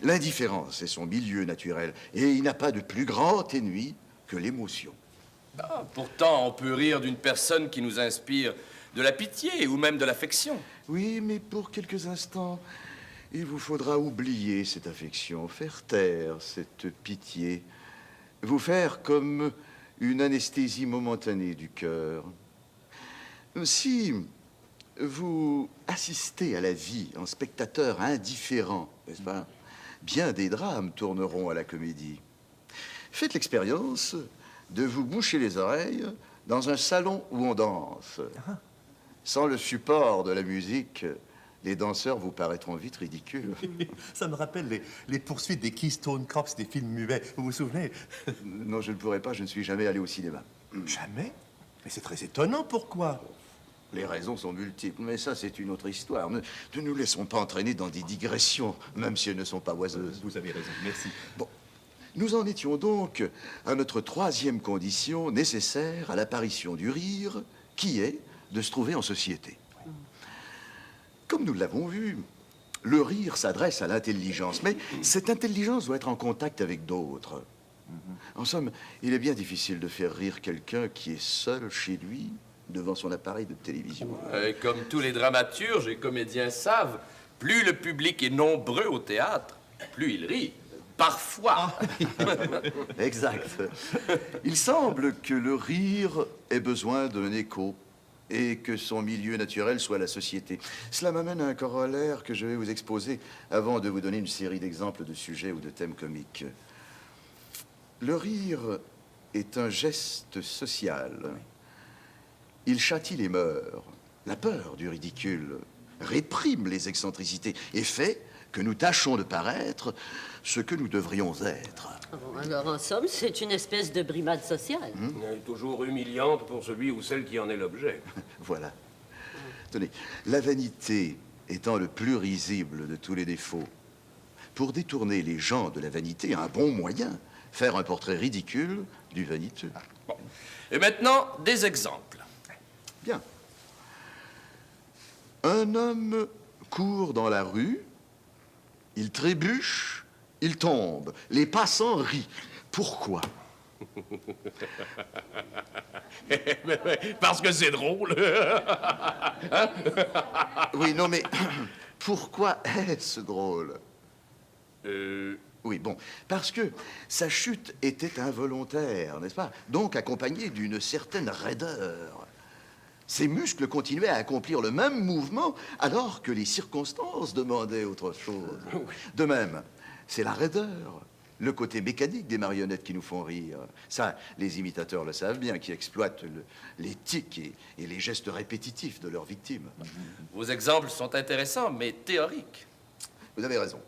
L'indifférence est son milieu naturel, et il n'a pas de plus grand ennemi que l'émotion. Ah, pourtant, on peut rire d'une personne qui nous inspire de la pitié ou même de l'affection. Oui, mais pour quelques instants, il vous faudra oublier cette affection, faire taire cette pitié, vous faire comme une anesthésie momentanée du cœur. Si vous assistez à la vie en spectateur indifférent, n'est-ce pas? Bien des drames tourneront à la comédie. Faites l'expérience de vous boucher les oreilles dans un salon où on danse. Sans le support de la musique, les danseurs vous paraîtront vite ridicules. Ça me rappelle les poursuites des Keystone Cops des films muets. Vous vous souvenez? Non, je ne pourrais pas, je ne suis jamais allé au cinéma. Jamais? Mais c'est très étonnant, pourquoi? Les raisons sont multiples, mais ça, c'est une autre histoire. Ne nous laissons pas entraîner dans des digressions, même si elles ne sont pas oiseuses. Vous avez raison, merci. Bon, nous en étions donc à notre 3e condition nécessaire à l'apparition du rire, qui est de se trouver en société. Comme nous l'avons vu, le rire s'adresse à l'intelligence, mais cette intelligence doit être en contact avec d'autres. En somme, il est bien difficile de faire rire quelqu'un qui est seul chez lui, devant son appareil de télévision. Comme tous les dramaturges et comédiens savent, plus le public est nombreux au théâtre, plus il rit. Parfois. Exact. Il semble que le rire ait besoin d'un écho et que son milieu naturel soit la société. Cela m'amène à un corollaire que je vais vous exposer avant de vous donner une série d'exemples de sujets ou de thèmes comiques. Le rire est un geste social. Il châtie les mœurs. La peur du ridicule réprime les excentricités et fait que nous tâchons de paraître ce que nous devrions être. Bon, alors, en somme, c'est une espèce de brimade sociale. Elle est toujours humiliante pour celui ou celle qui en est l'objet. Voilà. Tenez, la vanité étant le plus risible de tous les défauts, pour détourner les gens de la vanité, un bon moyen, faire un portrait ridicule du vaniteux. Bon. Et maintenant, des exemples. Bien. Un homme court dans la rue, il trébuche, il tombe. Les passants rient. Pourquoi? Parce que c'est drôle. Oui, non, mais pourquoi est-ce drôle? Oui, bon, parce que sa chute était involontaire, n'est-ce pas? Donc accompagnée d'une certaine raideur. Ses muscles continuaient à accomplir le même mouvement alors que les circonstances demandaient autre chose. De même, c'est la raideur, le côté mécanique des marionnettes qui nous font rire. Ça, les imitateurs le savent bien, qui exploitent les tics et les gestes répétitifs de leurs victimes. Vos exemples sont intéressants, mais théoriques. Vous avez raison.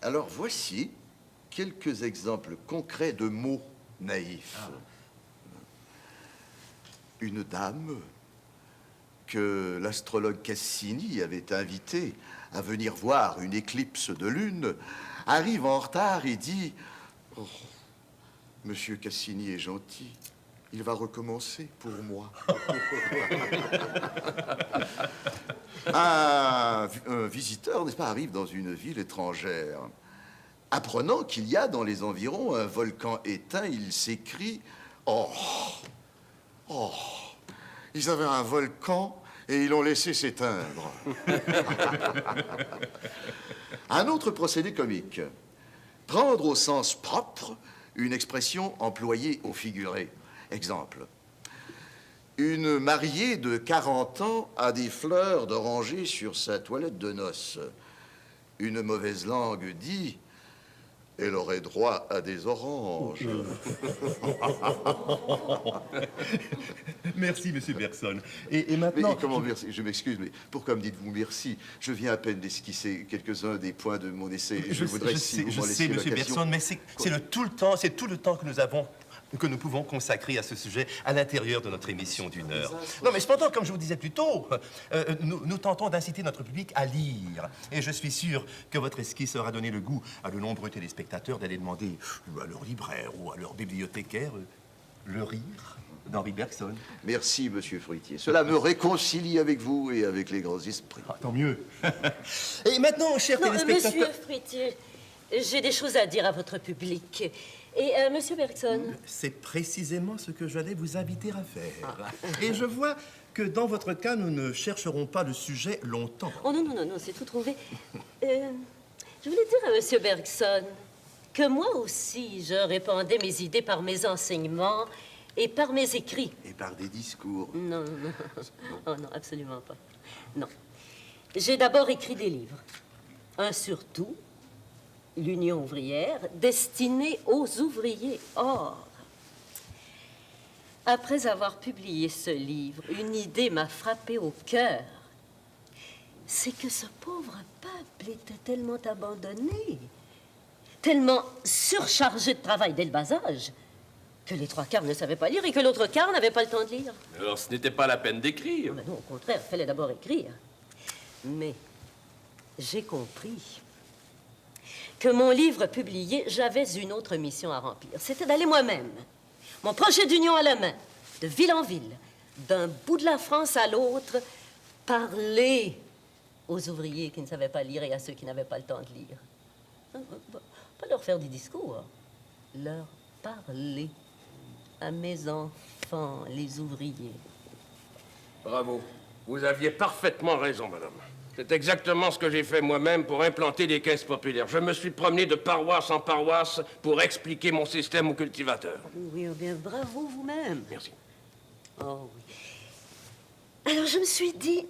Alors, voici quelques exemples concrets de mots naïfs. Une dame que l'astrologue Cassini avait invitée à venir voir une éclipse de lune arrive en retard et dit « Oh, Monsieur Cassini est gentil, il va recommencer pour moi. » Un visiteur, n'est-ce pas, arrive dans une ville étrangère. Apprenant qu'il y a dans les environs un volcan éteint, il s'écrie « Oh, oh, ils avaient un volcan et ils l'ont laissé s'éteindre. » Un autre procédé comique. Prendre au sens propre une expression employée au figuré. Exemple. Une mariée de 40 ans a des fleurs d'oranger sur sa toilette de noces. Une mauvaise langue dit « Elle aurait droit à des oranges. » Merci, monsieur Bergson. Et maintenant... Mais comment merci? Je m'excuse, mais pourquoi me dites-vous merci? Je viens à peine d'esquisser quelques-uns des points de mon essai. Je voudrais, si vous m'en sais, laissiez monsieur l'occasion... Bergson, mais c'est tout le temps que nous pouvons consacrer à ce sujet à l'intérieur de notre émission d'1 heure. Non, mais cependant, comme je vous disais plus tôt, nous tentons d'inciter notre public à lire. Et je suis sûr que votre esquisse aura donné le goût à de nombreux téléspectateurs d'aller demander à leur libraire ou à leur bibliothécaire le rire d'Henri Bergson. Merci, monsieur Fruitier. Cela me réconcilie avec vous et avec les grands esprits. Ah, tant mieux. Et maintenant, chers Non, téléspectateurs... monsieur Fruitier, j'ai des choses à dire à votre public. Et monsieur Bergson? C'est précisément ce que j'allais vous inviter à faire. Et je vois que dans votre cas, nous ne chercherons pas le sujet longtemps. Oh non, c'est tout trouvé. Je voulais dire à monsieur Bergson que moi aussi, je répandais mes idées par mes enseignements et par mes écrits. Et par des discours. Non. Oh non, absolument pas. Non. J'ai d'abord écrit des livres. Un sur tout, l'Union ouvrière, destiné aux ouvriers. Or, après avoir publié ce livre, une idée m'a frappé au cœur. C'est que ce pauvre peuple était tellement abandonné, tellement surchargé de travail dès le bas âge, que les 3/4 ne savaient pas lire et que l'autre quart n'avait pas le temps de lire. Alors, ce n'était pas la peine d'écrire. Mais non, au contraire, il fallait d'abord écrire. Mais j'ai compris que mon livre publié, j'avais une autre mission à remplir. C'était d'aller moi-même, mon projet d'union à la main, de ville en ville, d'un bout de la France à l'autre, parler aux ouvriers qui ne savaient pas lire et à ceux qui n'avaient pas le temps de lire. Pas leur faire des discours, leur parler à mes enfants, les ouvriers. Bravo. Vous aviez parfaitement raison, madame. C'est exactement ce que j'ai fait moi-même pour implanter des caisses populaires. Je me suis promené de paroisse en paroisse pour expliquer mon système aux cultivateurs. Oui, bien, bravo vous-même. Merci. Oh oui. Alors je me suis dit,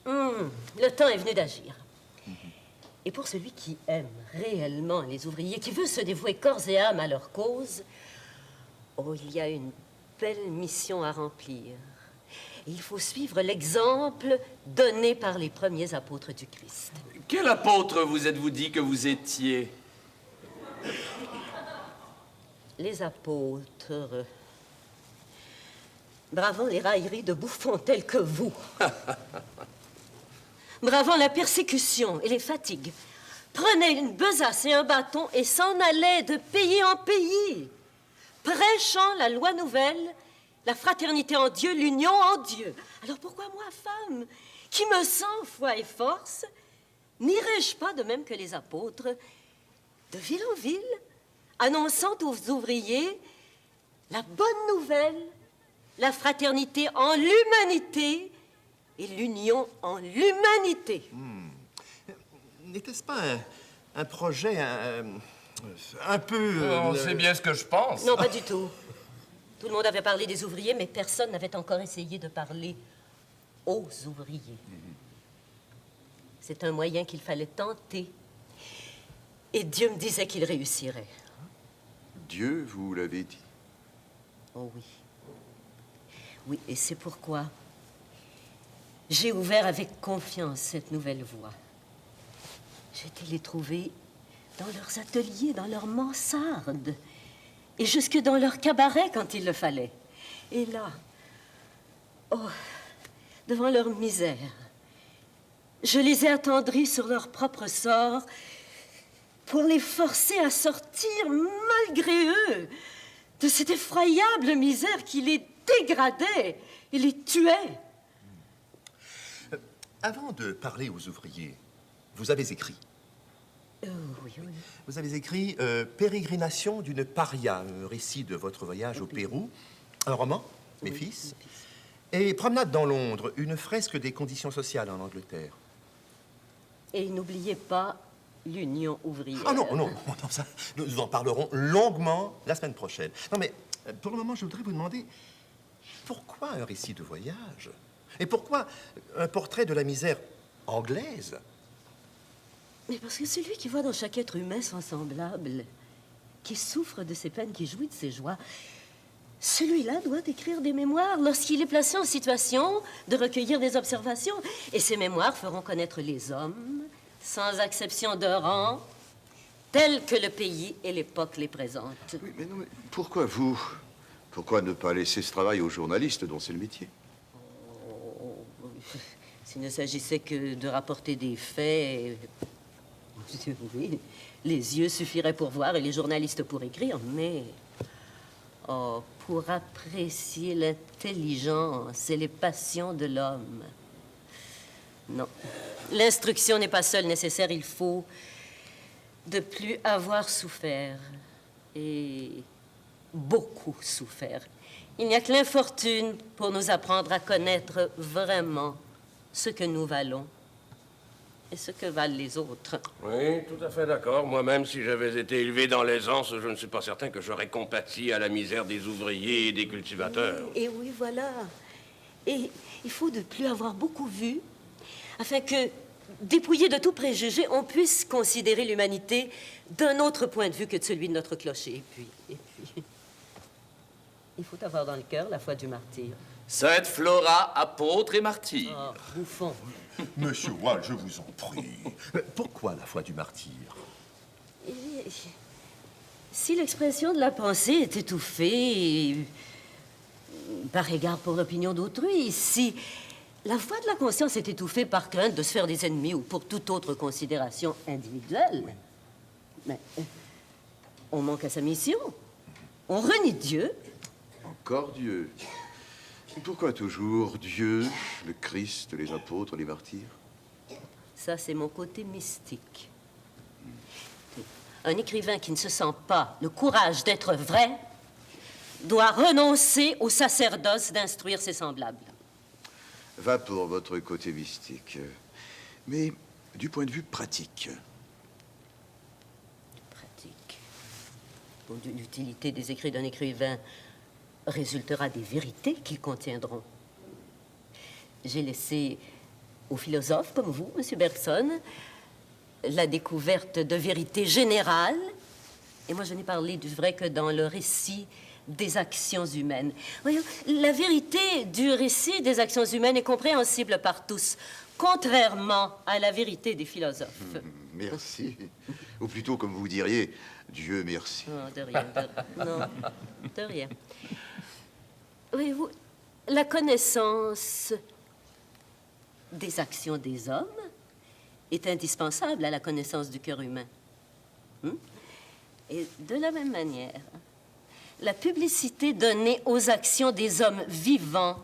le temps est venu d'agir. Et pour celui qui aime réellement les ouvriers, qui veut se dévouer corps et âme à leur cause, oh, il y a une belle mission à remplir. Il faut suivre l'exemple donné par les premiers apôtres du Christ. Quel apôtre vous êtes-vous dit que vous étiez? Les apôtres, bravant les railleries de bouffons tels que vous, bravant la persécution et les fatigues, prenaient une besace et un bâton et s'en allaient de pays en pays, prêchant la loi nouvelle, la fraternité en Dieu, l'union en Dieu. Alors pourquoi moi, femme, qui me sens foi et force, n'irais-je pas de même que les apôtres, de ville en ville, annonçant aux ouvriers la bonne nouvelle, la fraternité en l'humanité et l'union en l'humanité? N'était-ce pas un projet un peu... C'est bien ce que je pense. Non, pas du tout. Tout le monde avait parlé des ouvriers, mais personne n'avait encore essayé de parler aux ouvriers. C'est un moyen qu'il fallait tenter. Et Dieu me disait qu'il réussirait. Dieu vous l'avez dit. Oh oui. Oui, et c'est pourquoi j'ai ouvert avec confiance cette nouvelle voie. J'étais les trouver dans leurs ateliers, dans leurs mansardes, et jusque dans leurs cabarets quand il le fallait. Et là, oh, devant leur misère, je les ai attendris sur leur propre sort pour les forcer à sortir, malgré eux, de cette effroyable misère qui les dégradait et les tuait. Avant de parler aux ouvriers, vous avez écrit. Oui, oui. Vous avez écrit Pérégrination d'une paria, un récit de votre voyage au Pérou, un roman, Mes fils, et Promenade dans Londres, une fresque des conditions sociales en Angleterre. Et n'oubliez pas l'Union ouvrière. Ah non, ça, nous en parlerons longuement la semaine prochaine. Non, mais pour le moment, je voudrais vous demander pourquoi un récit de voyage? Et pourquoi un portrait de la misère anglaise? Mais parce que celui qui voit dans chaque être humain son semblable, qui souffre de ses peines, qui jouit de ses joies, celui-là doit écrire des mémoires lorsqu'il est placé en situation de recueillir des observations. Et ces mémoires feront connaître les hommes, sans exception de rang, tels que le pays et l'époque les présentent. Oui, mais non, mais pourquoi vous? Pourquoi ne pas laisser ce travail aux journalistes dont c'est le métier? S'il ne s'agissait que de rapporter des faits, oui, les yeux suffiraient pour voir et les journalistes pour écrire, mais pour apprécier l'intelligence et les passions de l'homme. Non, l'instruction n'est pas seule nécessaire, il faut de plus avoir souffert, et beaucoup souffert. Il n'y a que l'infortune pour nous apprendre à connaître vraiment ce que nous valons et ce que valent les autres. Oui, tout à fait d'accord. Moi-même, si j'avais été élevé dans l'aisance, je ne suis pas certain que j'aurais compati à la misère des ouvriers et des cultivateurs. Et oui, voilà. Et il faut de plus avoir beaucoup vu, afin que, dépouillé de tout préjugé, on puisse considérer l'humanité d'un autre point de vue que de celui de notre clocher. Et puis, il faut avoir dans le cœur la foi du martyr. Sainte Flora, apôtre et martyr. Ah, bouffon. Monsieur Wall, je vous en prie. Pourquoi la foi du martyr? Si l'expression de la pensée est étouffée par égard pour l'opinion d'autrui, si la foi de la conscience est étouffée par crainte de se faire des ennemis ou pour toute autre considération individuelle, mais on manque à sa mission. On renie Dieu. Encore Dieu. Pourquoi toujours Dieu, le Christ, les apôtres, les martyrs? Ça, c'est mon côté mystique. Un écrivain qui ne se sent pas le courage d'être vrai doit renoncer au sacerdoce d'instruire ses semblables. Va pour votre côté mystique. Mais du point de vue pratique. Pratique. L'utilité des écrits d'un écrivain résultera des vérités qu'ils contiendront. J'ai laissé aux philosophes comme vous, Monsieur Bergson, la découverte de vérités générales, et moi je n'ai parlé du vrai que dans le récit des actions humaines. Voyons, la vérité du récit des actions humaines est compréhensible par tous, contrairement à la vérité des philosophes. Merci. Ou plutôt, comme vous diriez, Dieu merci. Oh, de rien, non, de rien. Voyez-vous, la connaissance des actions des hommes est indispensable à la connaissance du cœur humain. Et de la même manière, la publicité donnée aux actions des hommes vivants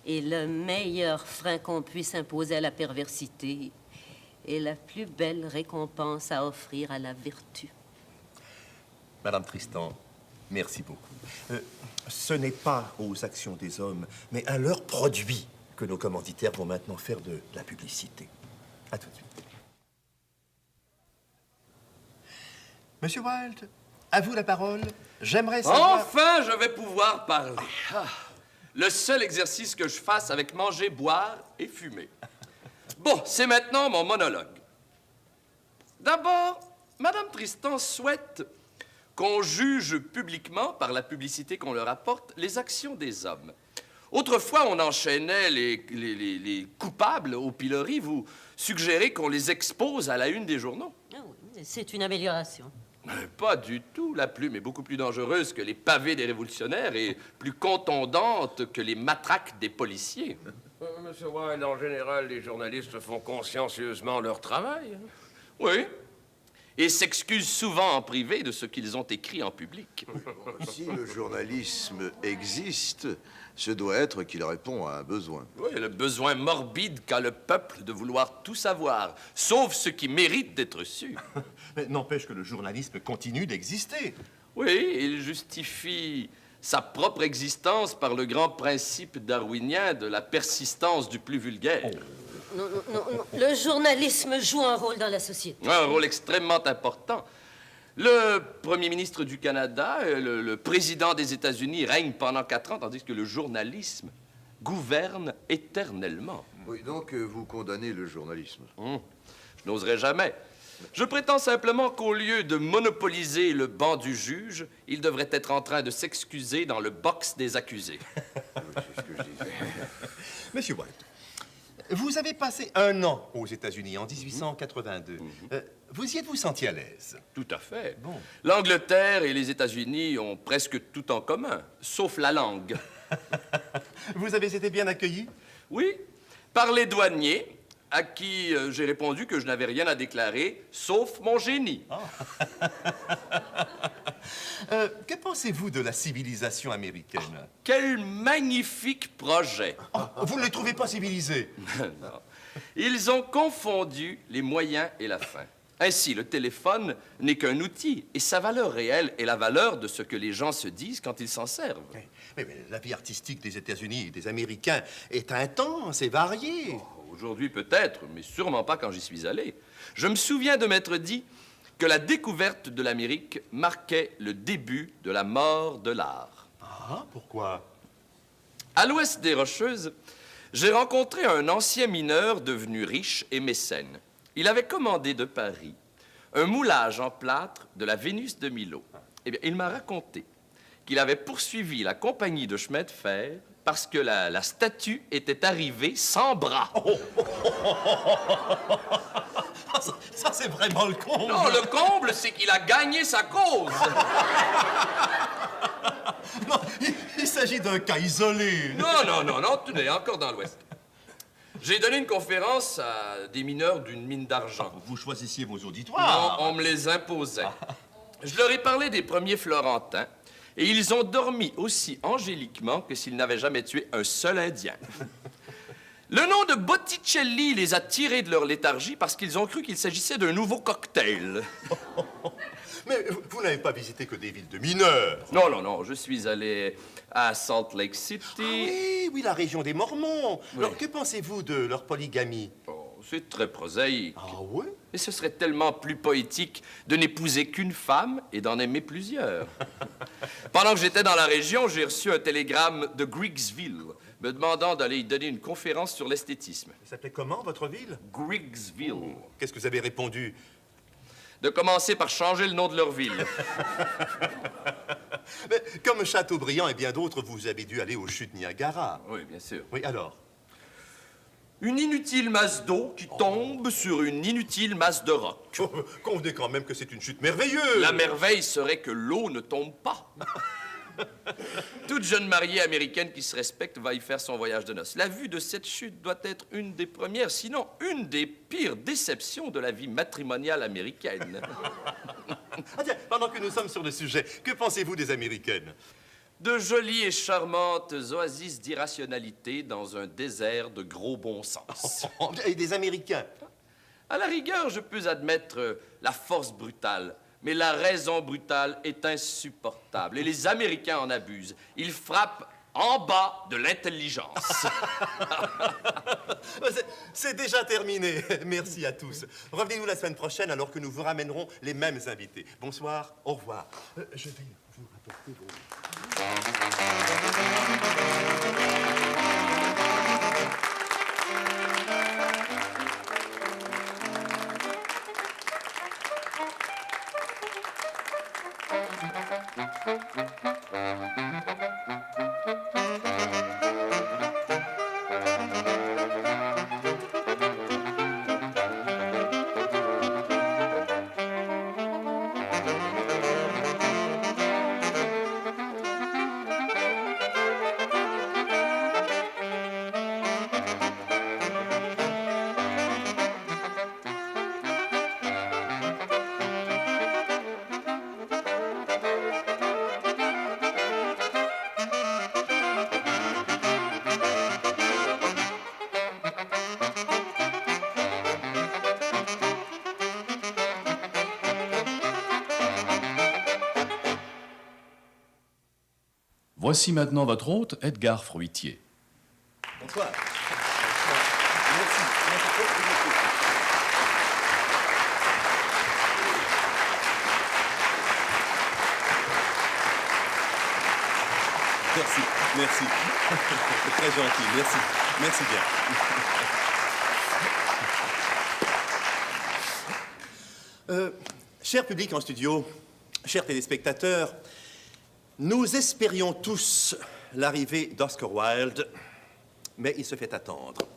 est le meilleur frein qu'on puisse imposer à la perversité et la plus belle récompense à offrir à la vertu. Madame Tristan, merci beaucoup. Ce n'est pas aux actions des hommes, mais à leurs produits que nos commanditaires vont maintenant faire de la publicité. À tout de suite. Monsieur Wilde, à vous la parole. J'aimerais savoir... Enfin, je vais pouvoir parler. Ah, le seul exercice que je fasse avec manger, boire et fumer. Bon, c'est maintenant mon monologue. D'abord, Madame Tristan souhaite qu'on juge publiquement, par la publicité qu'on leur apporte, les actions des hommes. Autrefois, on enchaînait les coupables au pilori. Vous suggérez qu'on les expose à la une des journaux? Ah oui, c'est une amélioration. Pas du tout. La plume est beaucoup plus dangereuse que les pavés des révolutionnaires et plus contondante que les matraques des policiers. Monsieur Wilde, en général, les journalistes font consciencieusement leur travail. Oui. Et s'excusent souvent en privé de ce qu'ils ont écrit en public. Si le journalisme existe, ce doit être qu'il répond à un besoin. Oui, le besoin morbide qu'a le peuple de vouloir tout savoir, sauf ce qui mérite d'être su. Mais n'empêche que le journalisme continue d'exister. Oui, il justifie sa propre existence par le grand principe darwinien de la persistance du plus vulgaire. Non, non, non, non. Le journalisme joue un rôle dans la société. Un rôle extrêmement important. Le premier ministre du Canada, le président des États-Unis règnent pendant 4 ans, tandis que le journalisme gouverne éternellement. Oui, donc vous condamnez le journalisme. Je n'oserais jamais. Je prétends simplement qu'au lieu de monopoliser le banc du juge, il devrait être en train de s'excuser dans le box des accusés. Oui, c'est ce que je disais. Monsieur White, vous avez passé 1 an aux États-Unis en 1882. Vous y êtes-vous senti à l'aise? Tout à fait. Bon. L'Angleterre et les États-Unis ont presque tout en commun, sauf la langue. Vous avez été bien accueilli? Oui, par les douaniers, à qui j'ai répondu que je n'avais rien à déclarer, sauf mon génie. Que pensez-vous de la civilisation américaine? Quel magnifique projet! Vous ne les trouvez pas civilisés? Non. Ils ont confondu les moyens et la fin. Ainsi, le téléphone n'est qu'un outil, et sa valeur réelle est la valeur de ce que les gens se disent quand ils s'en servent. Mais la vie artistique des États-Unis et des Américains est intense et variée. Aujourd'hui peut-être, mais sûrement pas quand j'y suis allé. Je me souviens de m'être dit que la découverte de l'Amérique marquait le début de la mort de l'art. Ah, pourquoi? À l'ouest des Rocheuses, j'ai rencontré un ancien mineur devenu riche et mécène. Il avait commandé de Paris un moulage en plâtre de la Vénus de Milo. Eh bien, il m'a raconté qu'il avait poursuivi la compagnie de chemin de fer parce que la statue était arrivée sans bras. Ça c'est vraiment le comble. Non, le comble, c'est qu'il a gagné sa cause. Non, il s'agit d'un cas isolé. Non, tenez, encore dans l'Ouest. J'ai donné une conférence à des mineurs d'une mine d'argent. Vous choisissiez vos Non, auditoires. on me les imposait. Je leur ai parlé des premiers Florentins, et ils ont dormi aussi angéliquement que s'ils n'avaient jamais tué un seul Indien. Le nom de Botticelli les a tirés de leur léthargie parce qu'ils ont cru qu'il s'agissait d'un nouveau cocktail. Mais vous n'avez pas visité que des villes de mineurs. Non, je suis allé à Salt Lake City. Oui, la région des Mormons. Alors, que pensez-vous de leur polygamie? Oh, c'est très prosaïque. Ah oui? Mais ce serait tellement plus poétique de n'épouser qu'une femme et d'en aimer plusieurs. Pendant que j'étais dans la région, j'ai reçu un télégramme de Griggsville me demandant d'aller y donner une conférence sur l'esthétisme. Ça s'appelait comment, votre ville? Griggsville. Qu'est-ce que vous avez répondu? De commencer par changer le nom de leur ville. Mais, comme Chateaubriand et bien d'autres, vous avez dû aller aux chutes Niagara. Oui, bien sûr. Oui, alors? Une inutile masse d'eau qui tombe sur une inutile masse de roc. Convenez quand même que c'est une chute merveilleuse. La merveille serait que l'eau ne tombe pas. Toute jeune mariée américaine qui se respecte va y faire son voyage de noces. La vue de cette chute doit être une des premières, sinon une des pires déceptions de la vie matrimoniale américaine. Ah, tiens, pendant que nous sommes sur le sujet, que pensez-vous des Américaines? De jolies et charmantes oasis d'irrationalité dans un désert de gros bon sens. Et des Américains? À la rigueur, je peux admettre la force brutale, mais la raison brutale est insupportable et les Américains en abusent. Ils frappent en bas de l'intelligence. C'est déjà terminé. Merci à tous. Revenez-nous la semaine prochaine alors que nous vous ramènerons les mêmes invités. Bonsoir, au revoir. Je vais vous rapporter vos... Voici maintenant votre hôte, Edgar Fruitier. Bonsoir. Merci, merci. C'est très gentil, merci. Merci bien. Cher public en studio, chers téléspectateurs, nous espérions tous l'arrivée d'Oscar Wilde, mais il se fait attendre.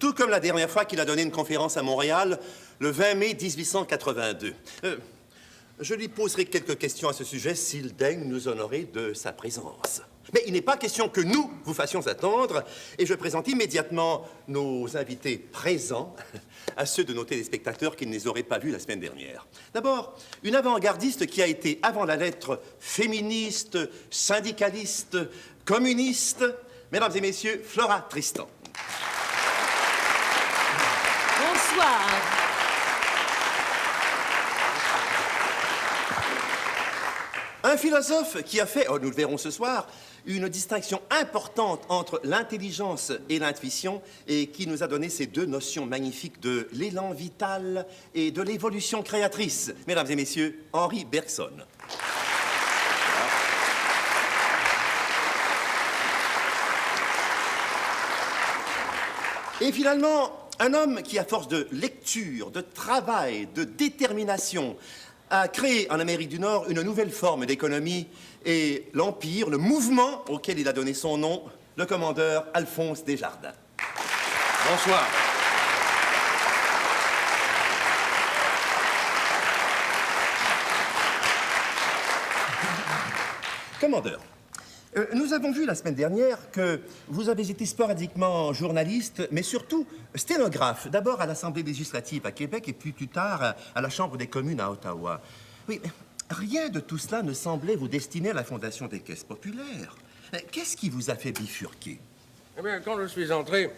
Tout comme la dernière fois qu'il a donné une conférence à Montréal, le 20 mai 1882. Je lui poserai quelques questions à ce sujet s'il daigne nous honorer de sa présence. Mais il n'est pas question que nous vous fassions attendre, et je présente immédiatement nos invités présents à ceux de nos téléspectateurs qui ne les auraient pas vus la semaine dernière. D'abord, une avant-gardiste qui a été, avant la lettre, féministe, syndicaliste, communiste. Mesdames et messieurs, Flora Tristan. Bonsoir. Un philosophe qui a fait, nous le verrons ce soir, une distinction importante entre l'intelligence et l'intuition et qui nous a donné ces deux notions magnifiques de l'élan vital et de l'évolution créatrice. Mesdames et messieurs, Henri Bergson. Et finalement, un homme qui, à force de lecture, de travail, de détermination, a créé en Amérique du Nord une nouvelle forme d'économie et l'empire, le mouvement auquel il a donné son nom, le commandeur Alphonse Desjardins. Bonsoir. Commandeur, nous avons vu la semaine dernière que vous avez été sporadiquement journaliste, mais surtout sténographe, d'abord à l'Assemblée législative à Québec et puis plus tard à la Chambre des communes à Ottawa. Oui, mais rien de tout cela ne semblait vous destiner à la Fondation des caisses populaires. Qu'est-ce qui vous a fait bifurquer? Eh bien, quand je suis entré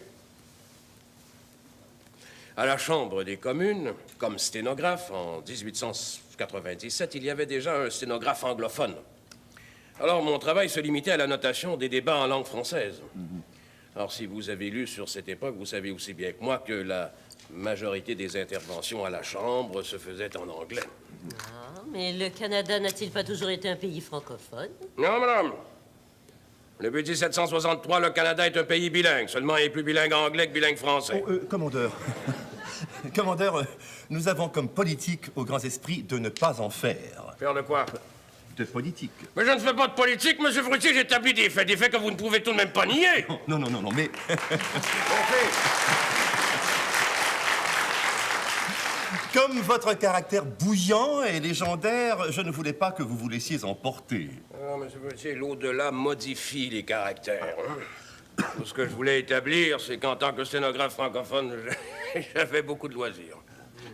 à la Chambre des communes comme sténographe en 1897, il y avait déjà un sténographe anglophone. Alors, mon travail se limitait à la notation des débats en langue française. Alors, si vous avez lu sur cette époque, vous savez aussi bien que moi que la majorité des interventions à la Chambre se faisaient en anglais. Ah, mais le Canada n'a-t-il pas toujours été un pays francophone? Non, madame. Depuis 1763, le Canada est un pays bilingue. Seulement, il est plus bilingue anglais que bilingue français. Commandeur, commandeur, nous avons comme politique aux grands esprits de ne pas en faire. Faire de quoi? De politique. Mais je ne fais pas de politique, monsieur Fruitier, j'établis des faits que vous ne pouvez tout de même pas nier. Non, mais... Comme votre caractère bouillant et légendaire, je ne voulais pas que vous vous laissiez emporter. Non, monsieur Fruitier, l'au-delà modifie les caractères. Tout ce que je voulais établir, c'est qu'en tant que sténographe francophone, j'avais beaucoup de loisirs.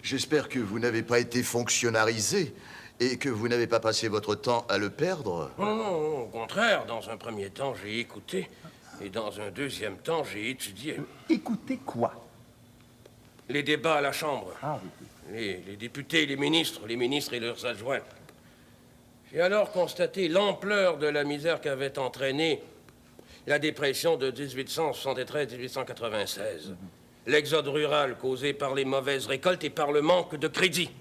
J'espère que vous n'avez pas été fonctionnalisé et que vous n'avez pas passé votre temps à le perdre. Non, au contraire. Dans un premier temps, j'ai écouté. Et dans un deuxième temps, j'ai étudié. Écoutez quoi? Les débats à la Chambre. Ah oui. Les députés, les ministres et leurs adjoints. J'ai alors constaté l'ampleur de la misère qu'avait entraînée la dépression de 1873-1896. L'exode rural causé par les mauvaises récoltes et par le manque de crédit.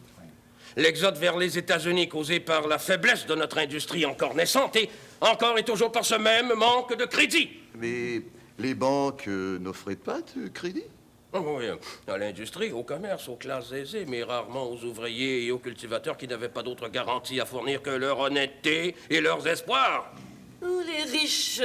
L'exode vers les États-Unis causé par la faiblesse de notre industrie encore naissante et encore et toujours par ce même manque de crédit. Mais les banques n'offraient pas de crédit? Oui, à l'industrie, au commerce, aux classes aisées, mais rarement aux ouvriers et aux cultivateurs qui n'avaient pas d'autre garantie à fournir que leur honnêteté et leurs espoirs. Les riches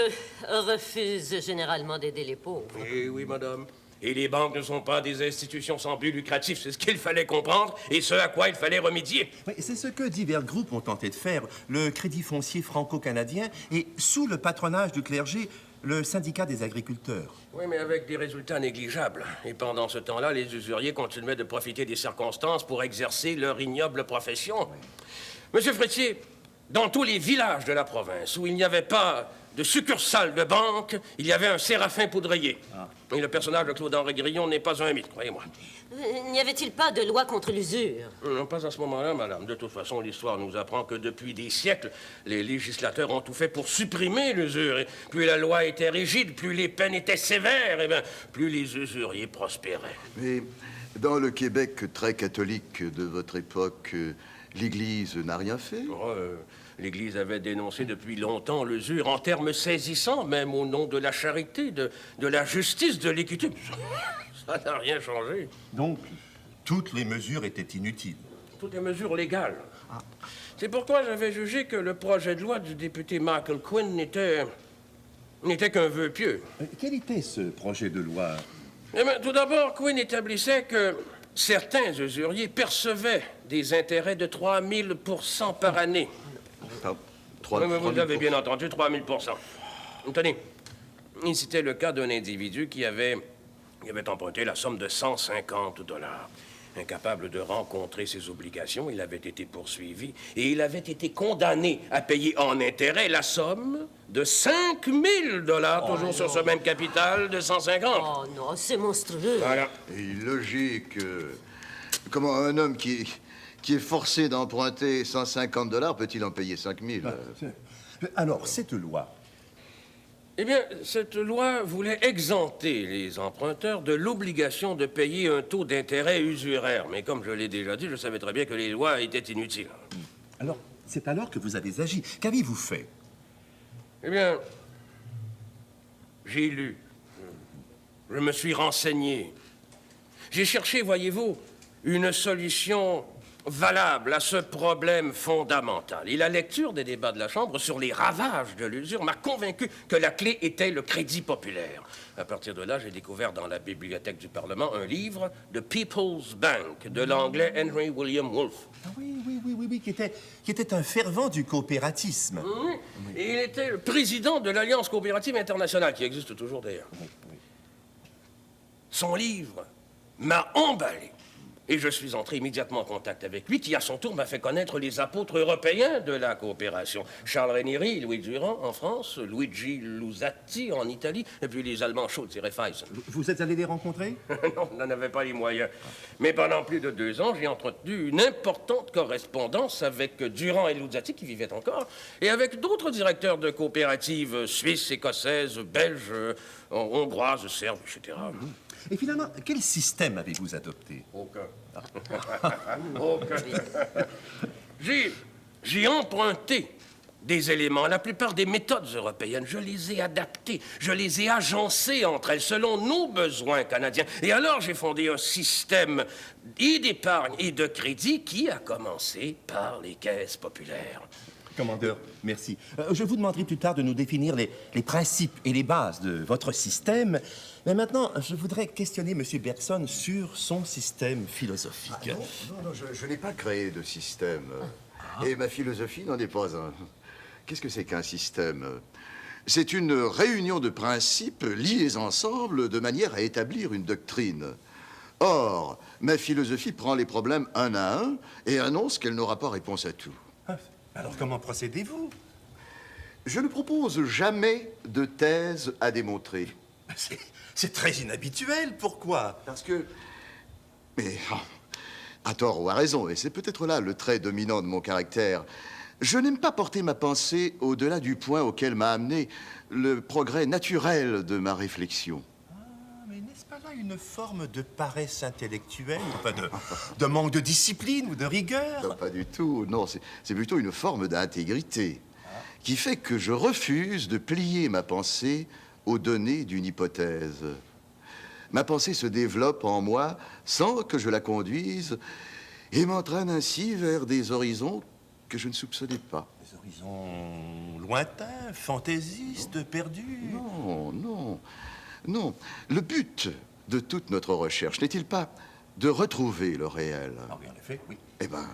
refusent généralement d'aider les pauvres. Eh oui, madame. Et les banques ne sont pas des institutions sans but lucratif. C'est ce qu'il fallait comprendre et ce à quoi il fallait remédier. Oui, c'est ce que divers groupes ont tenté de faire. Le Crédit foncier franco-canadien et, sous le patronage du clergé, le syndicat des agriculteurs. Oui, mais avec des résultats négligeables. Et pendant ce temps-là, les usuriers continuaient de profiter des circonstances pour exercer leur ignoble profession. Monsieur Frétier, dans tous les villages de la province où il n'y avait pas de succursale de banque, il y avait un Séraphin poudrier. Et le personnage de Claude-Henri Grillon n'est pas un mythe, croyez-moi. N'y avait-il pas de loi contre l'usure? Non, pas à ce moment-là, madame. De toute façon, l'histoire nous apprend que depuis des siècles, les législateurs ont tout fait pour supprimer l'usure. Et plus la loi était rigide, plus les peines étaient sévères, et bien, plus les usuriers prospéraient. Mais dans le Québec très catholique de votre époque, l'Église n'a rien fait? Oh, l'Église avait dénoncé depuis longtemps l'usure en termes saisissants, même au nom de la charité, de la justice, de l'équité. Ça n'a rien changé. Donc, toutes les mesures étaient inutiles. Toutes les mesures légales. C'est pourquoi j'avais jugé que le projet de loi du député Michael Quinn n'était qu'un vœu pieux. Quel était ce projet de loi? Eh bien, tout d'abord, Quinn établissait que certains usuriers percevaient des intérêts de 3000 % par année. Oui, mais vous avez bien entendu, 3000 %. Tenez, c'était le cas d'un individu qui avait emprunté la somme de 150 $. Incapable de rencontrer ses obligations, il avait été poursuivi et il avait été condamné à payer en intérêt la somme de 5000 $, toujours sur ce même capital de 150. Oh non, c'est monstrueux. Voilà. Et illogique. Comment un homme qui est forcé d'emprunter 150 $ peut-il en payer 5000? Alors, cette loi, Eh bien, cette loi voulait exempter les emprunteurs de l'obligation de payer un taux d'intérêt usuraire. Mais comme je l'ai déjà dit, je savais très bien que les lois étaient inutiles. alors, c'est alors que vous avez agi. Qu'avez-vous fait? Eh bien, j'ai lu. Je me suis renseigné. J'ai cherché, voyez-vous, une solution valable à ce problème fondamental. Et la lecture des débats de la Chambre sur les ravages de l'usure m'a convaincu que la clé était le crédit populaire. À partir de là, j'ai découvert dans la bibliothèque du Parlement un livre de People's Bank de l'anglais Henry William Wolfe. Ah oui, qui était un fervent du coopératisme. Oui. Et il était le président de l'Alliance coopérative internationale, qui existe toujours d'ailleurs. Son livre m'a emballé. Et je suis entré immédiatement en contact avec lui, qui à son tour m'a fait connaître les apôtres européens de la coopération. Charles Ranieri, Louis Durand en France, Luigi Luzzati en Italie, et puis les Allemands Schultz et Raiffeisen. Vous êtes allé les rencontrer? Non, on n'en avait pas les moyens. Mais pendant plus de 2 ans, j'ai entretenu une importante correspondance avec Durand et Luzzati, qui vivaient encore, et avec d'autres directeurs de coopératives suisses, écossaises, belges, hongroises, serbes, etc. Et finalement, quel système avez-vous adopté? Aucun. Aucun. J'ai emprunté des éléments, la plupart des méthodes européennes. Je les ai adaptés, je les ai agencés entre elles selon nos besoins canadiens. Et alors, j'ai fondé un système et d'épargne et de crédit qui a commencé par les caisses populaires. Commandeur, merci. Je vous demanderai plus tard de nous définir les principes et les bases de votre système. Mais maintenant, je voudrais questionner M. Bergson sur son système philosophique. Non, je n'ai pas créé de système. Et ma philosophie n'en est pas un. Qu'est-ce que c'est qu'un système? C'est une réunion de principes liés ensemble de manière à établir une doctrine. Or, ma philosophie prend les problèmes un à un et annonce qu'elle n'aura pas réponse à tout. Alors comment procédez-vous? Je ne propose jamais de thèse à démontrer. C'est très inhabituel, pourquoi? Parce que... Mais, à tort ou à raison, et c'est peut-être là le trait dominant de mon caractère, je n'aime pas porter ma pensée au-delà du point auquel m'a amené le progrès naturel de ma réflexion. Mais n'est-ce pas là une forme de paresse intellectuelle, pas de manque de discipline ou de rigueur? Non, pas du tout, non, c'est plutôt une forme d'intégrité qui fait que je refuse de plier ma pensée aux données d'une hypothèse. ma pensée se développe en moi sans que je la conduise et m'entraîne ainsi vers des horizons que je ne soupçonnais pas. Des horizons lointains, fantaisistes, perdus. Non, non, non. Le but de toute notre recherche n'est-il pas de retrouver le réel? Ah oui, en effet, oui. Eh bien,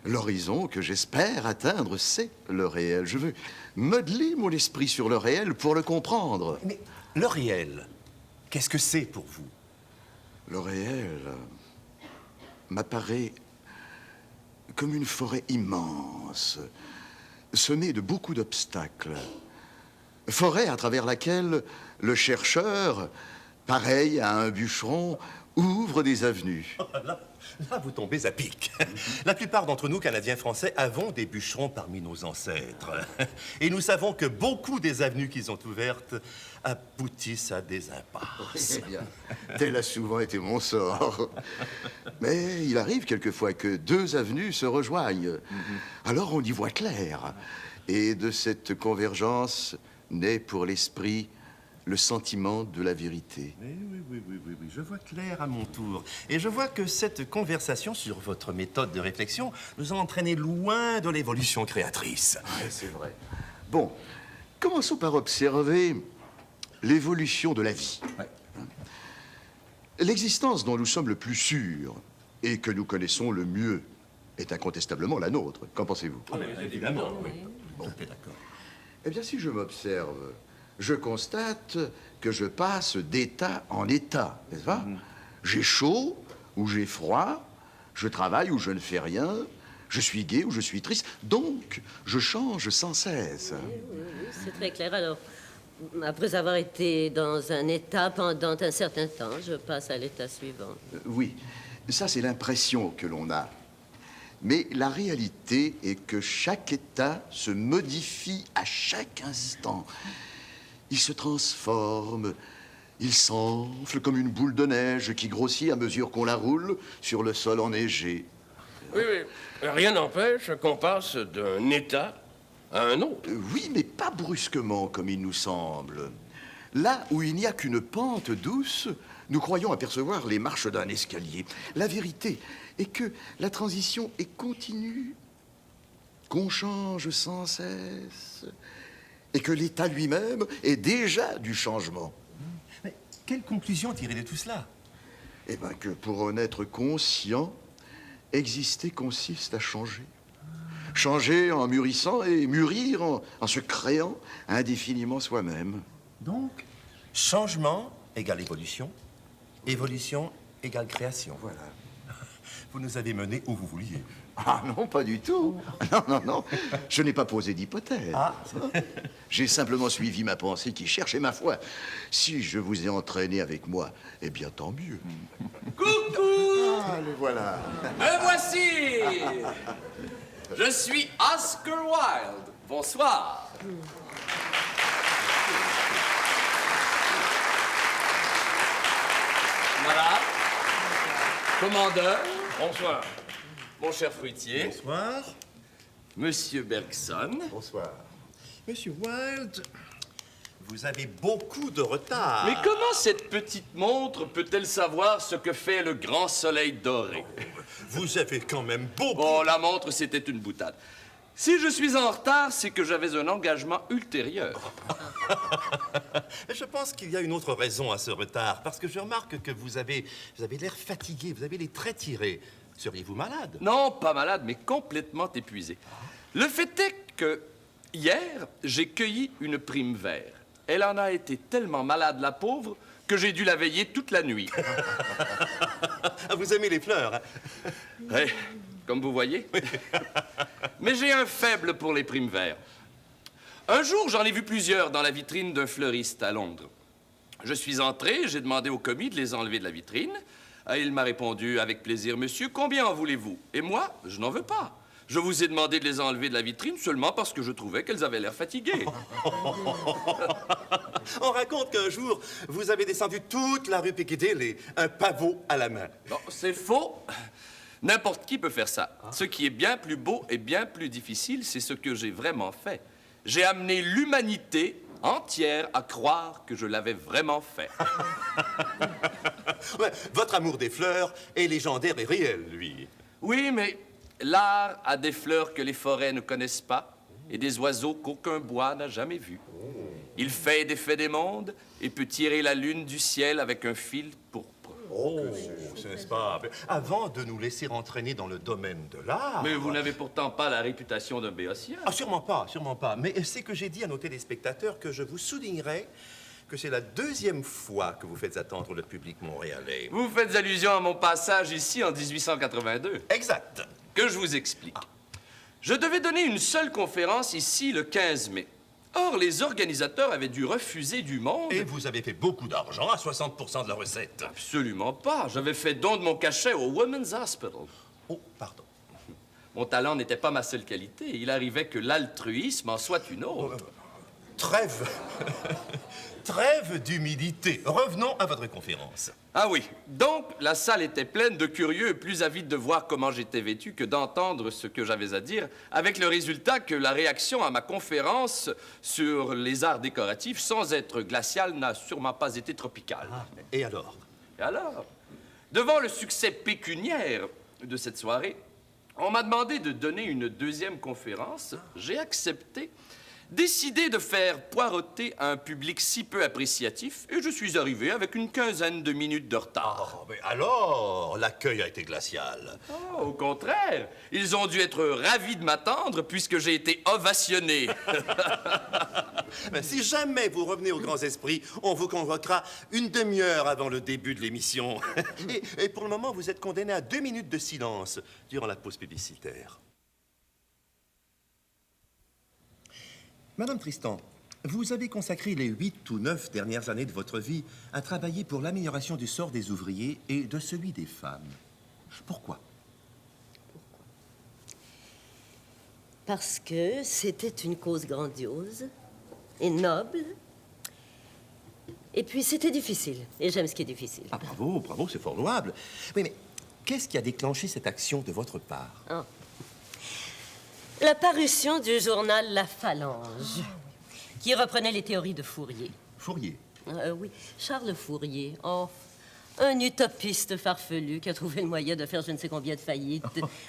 l'horizon que j'espère atteindre, c'est le réel. Je veux modeler mon esprit sur le réel pour le comprendre. Mais le réel, qu'est-ce que c'est pour vous? Le réel m'apparaît comme une forêt immense, semée de beaucoup d'obstacles. Forêt à travers laquelle le chercheur, pareil à un bûcheron, ouvre des avenues. Là, vous tombez à pic. La plupart d'entre nous, Canadiens français, avons des bûcherons parmi nos ancêtres. Et nous savons que beaucoup des avenues qu'ils ont ouvertes aboutissent à des impasses. Eh bien, tel a souvent été mon sort. Mais il arrive quelquefois que deux avenues se rejoignent. Alors on y voit clair. Et de cette convergence naît pour l'esprit le sentiment de la vérité. Oui, je vois clair à mon tour. Et je vois que cette conversation sur votre méthode de réflexion nous a entraînés loin de l'évolution créatrice. Ouais, c'est vrai. Bon, commençons par observer l'évolution de la vie. Ouais. L'existence dont nous sommes le plus sûrs et que nous connaissons le mieux est incontestablement la nôtre. Qu'en pensez-vous? Évidemment, oui. Bon, tout à fait d'accord. Eh bien, si je m'observe, je constate que je passe d'état en état, n'est-ce pas? J'ai chaud ou j'ai froid, je travaille ou je ne fais rien, je suis gai ou je suis triste, donc je change sans cesse. Oui, c'est très clair. Alors, après avoir été dans un état pendant un certain temps, je passe à l'état suivant. Oui, ça c'est l'impression que l'on a. Mais la réalité est que chaque état se modifie à chaque instant. Il se transforme, il s'enfle comme une boule de neige qui grossit à mesure qu'on la roule sur le sol enneigé. Oui, rien n'empêche qu'on passe d'un état à un autre. Oui, mais pas brusquement comme il nous semble. Là où il n'y a qu'une pente douce, nous croyons apercevoir les marches d'un escalier. La vérité est que la transition est continue, qu'on change sans cesse, et que l'état lui-même est déjà du changement. Mais quelle conclusion tirer de tout cela? Eh bien que pour en être conscient, exister consiste à changer. Changer en mûrissant et mûrir en se créant indéfiniment soi-même. Donc, changement égale évolution, évolution égale création. Voilà. Vous nous avez menés où vous vouliez. Ah non, pas du tout. Non. Je n'ai pas posé d'hypothèse. Ah. J'ai simplement suivi ma pensée qui cherche, et ma foi, si je vous ai entraîné avec moi, eh bien tant mieux. Coucou! Ah, le voilà. Me voici! Je suis Oscar Wilde. Bonsoir. Madame, commandeur, Bonsoir. mon cher fruitier, Bonsoir. Monsieur Bergson. Bonsoir. Monsieur Wilde, vous avez beaucoup de retard. Mais comment cette petite montre peut-elle savoir ce que fait le grand soleil doré? Vous avez quand même beaucoup... Oh, la montre, c'était une boutade. Si je suis en retard, c'est que j'avais un engagement ultérieur. Je pense qu'il y a une autre raison à ce retard, parce que je remarque que vous avez l'air fatigué, vous avez les traits tirés. Seriez-vous malade? Non, pas malade, mais complètement épuisé. Le fait est que, hier, j'ai cueilli une prime vert. Elle en a été tellement malade, la pauvre, que j'ai dû la veiller toute la nuit. Ah, vous aimez les fleurs, hein? Oui, comme vous voyez. Mais j'ai un faible pour les primes verts. Un jour, j'en ai vu plusieurs dans la vitrine d'un fleuriste à Londres. Je suis entré, j'ai demandé au commis de les enlever de la vitrine. Il m'a répondu avec plaisir, monsieur, combien en voulez-vous? Et moi, je n'en veux pas. Je vous ai demandé de les enlever de la vitrine seulement parce que je trouvais qu'elles avaient l'air fatiguées. On raconte qu'un jour, vous avez descendu toute la rue Piccadilly, un pavot à la main. Non, c'est faux. N'importe qui peut faire ça. Ce qui est bien plus beau et bien plus difficile, c'est ce que j'ai vraiment fait. J'ai amené l'humanité entière à croire que je l'avais vraiment fait. Ouais, votre amour des fleurs est légendaire et réel, lui. Oui, mais l'art a des fleurs que les forêts ne connaissent pas et des oiseaux qu'aucun bois n'a jamais vus. Il fait des faits des mondes et peut tirer la lune du ciel avec un fil pourpre. Oh, ce n'est-ce pas? Avant de nous laisser entraîner dans le domaine de l'art... Mais vous n'avez pourtant pas la réputation d'un béotien. Ah, sûrement pas, sûrement pas. Mais c'est que j'ai dit à nos téléspectateurs que je vous soulignerai que c'est la deuxième fois que vous faites attendre le public montréalais. Vous faites allusion à mon passage ici en 1882. Exact. Que je vous explique. Je devais donner une seule conférence ici le 15 mai. Or, les organisateurs avaient dû refuser du monde. Et vous avez fait beaucoup d'argent, à 60% de la recette. Absolument pas. J'avais fait don de mon cachet au Women's Hospital. Oh, pardon. Mon talent n'était pas ma seule qualité. Il arrivait que l'altruisme en soit une autre. Trêve. Trêve d'humilité. Revenons à votre conférence. Ah oui. Donc, la salle était pleine de curieux, plus avides de voir comment j'étais vêtu que d'entendre ce que j'avais à dire, avec le résultat que la réaction à ma conférence sur les arts décoratifs, sans être glaciale, n'a sûrement pas été tropicale. Ah, et alors? Et alors, devant le succès pécuniaire de cette soirée, on m'a demandé de donner une deuxième conférence. J'ai accepté, décidé de faire poireauter un public si peu appréciatif, et je suis arrivé avec une quinzaine de minutes de retard. Oh, mais alors, l'accueil a été glacial. Oh, au contraire, ils ont dû être ravis de m'attendre puisque j'ai été ovationné. Ben, si jamais vous revenez aux grands esprits, on vous convoquera une demi-heure avant le début de l'émission. Et pour le moment, vous êtes condamné à 2 minutes de silence durant la pause publicitaire. Madame Tristan, vous avez consacré les 8 ou 9 dernières années de votre vie à travailler pour l'amélioration du sort des ouvriers et de celui des femmes. Pourquoi? Parce que c'était une cause grandiose et noble. Et puis c'était difficile. Et j'aime ce qui est difficile. Ah, bravo, bravo, c'est fort louable. Oui, mais qu'est-ce qui a déclenché cette action de votre part? Ah. La parution du journal La Phalange, qui reprenait les théories de Fourier. Fourier? Oui, Charles Fourier. Oh, un utopiste farfelu qui a trouvé le moyen de faire je ne sais combien de faillites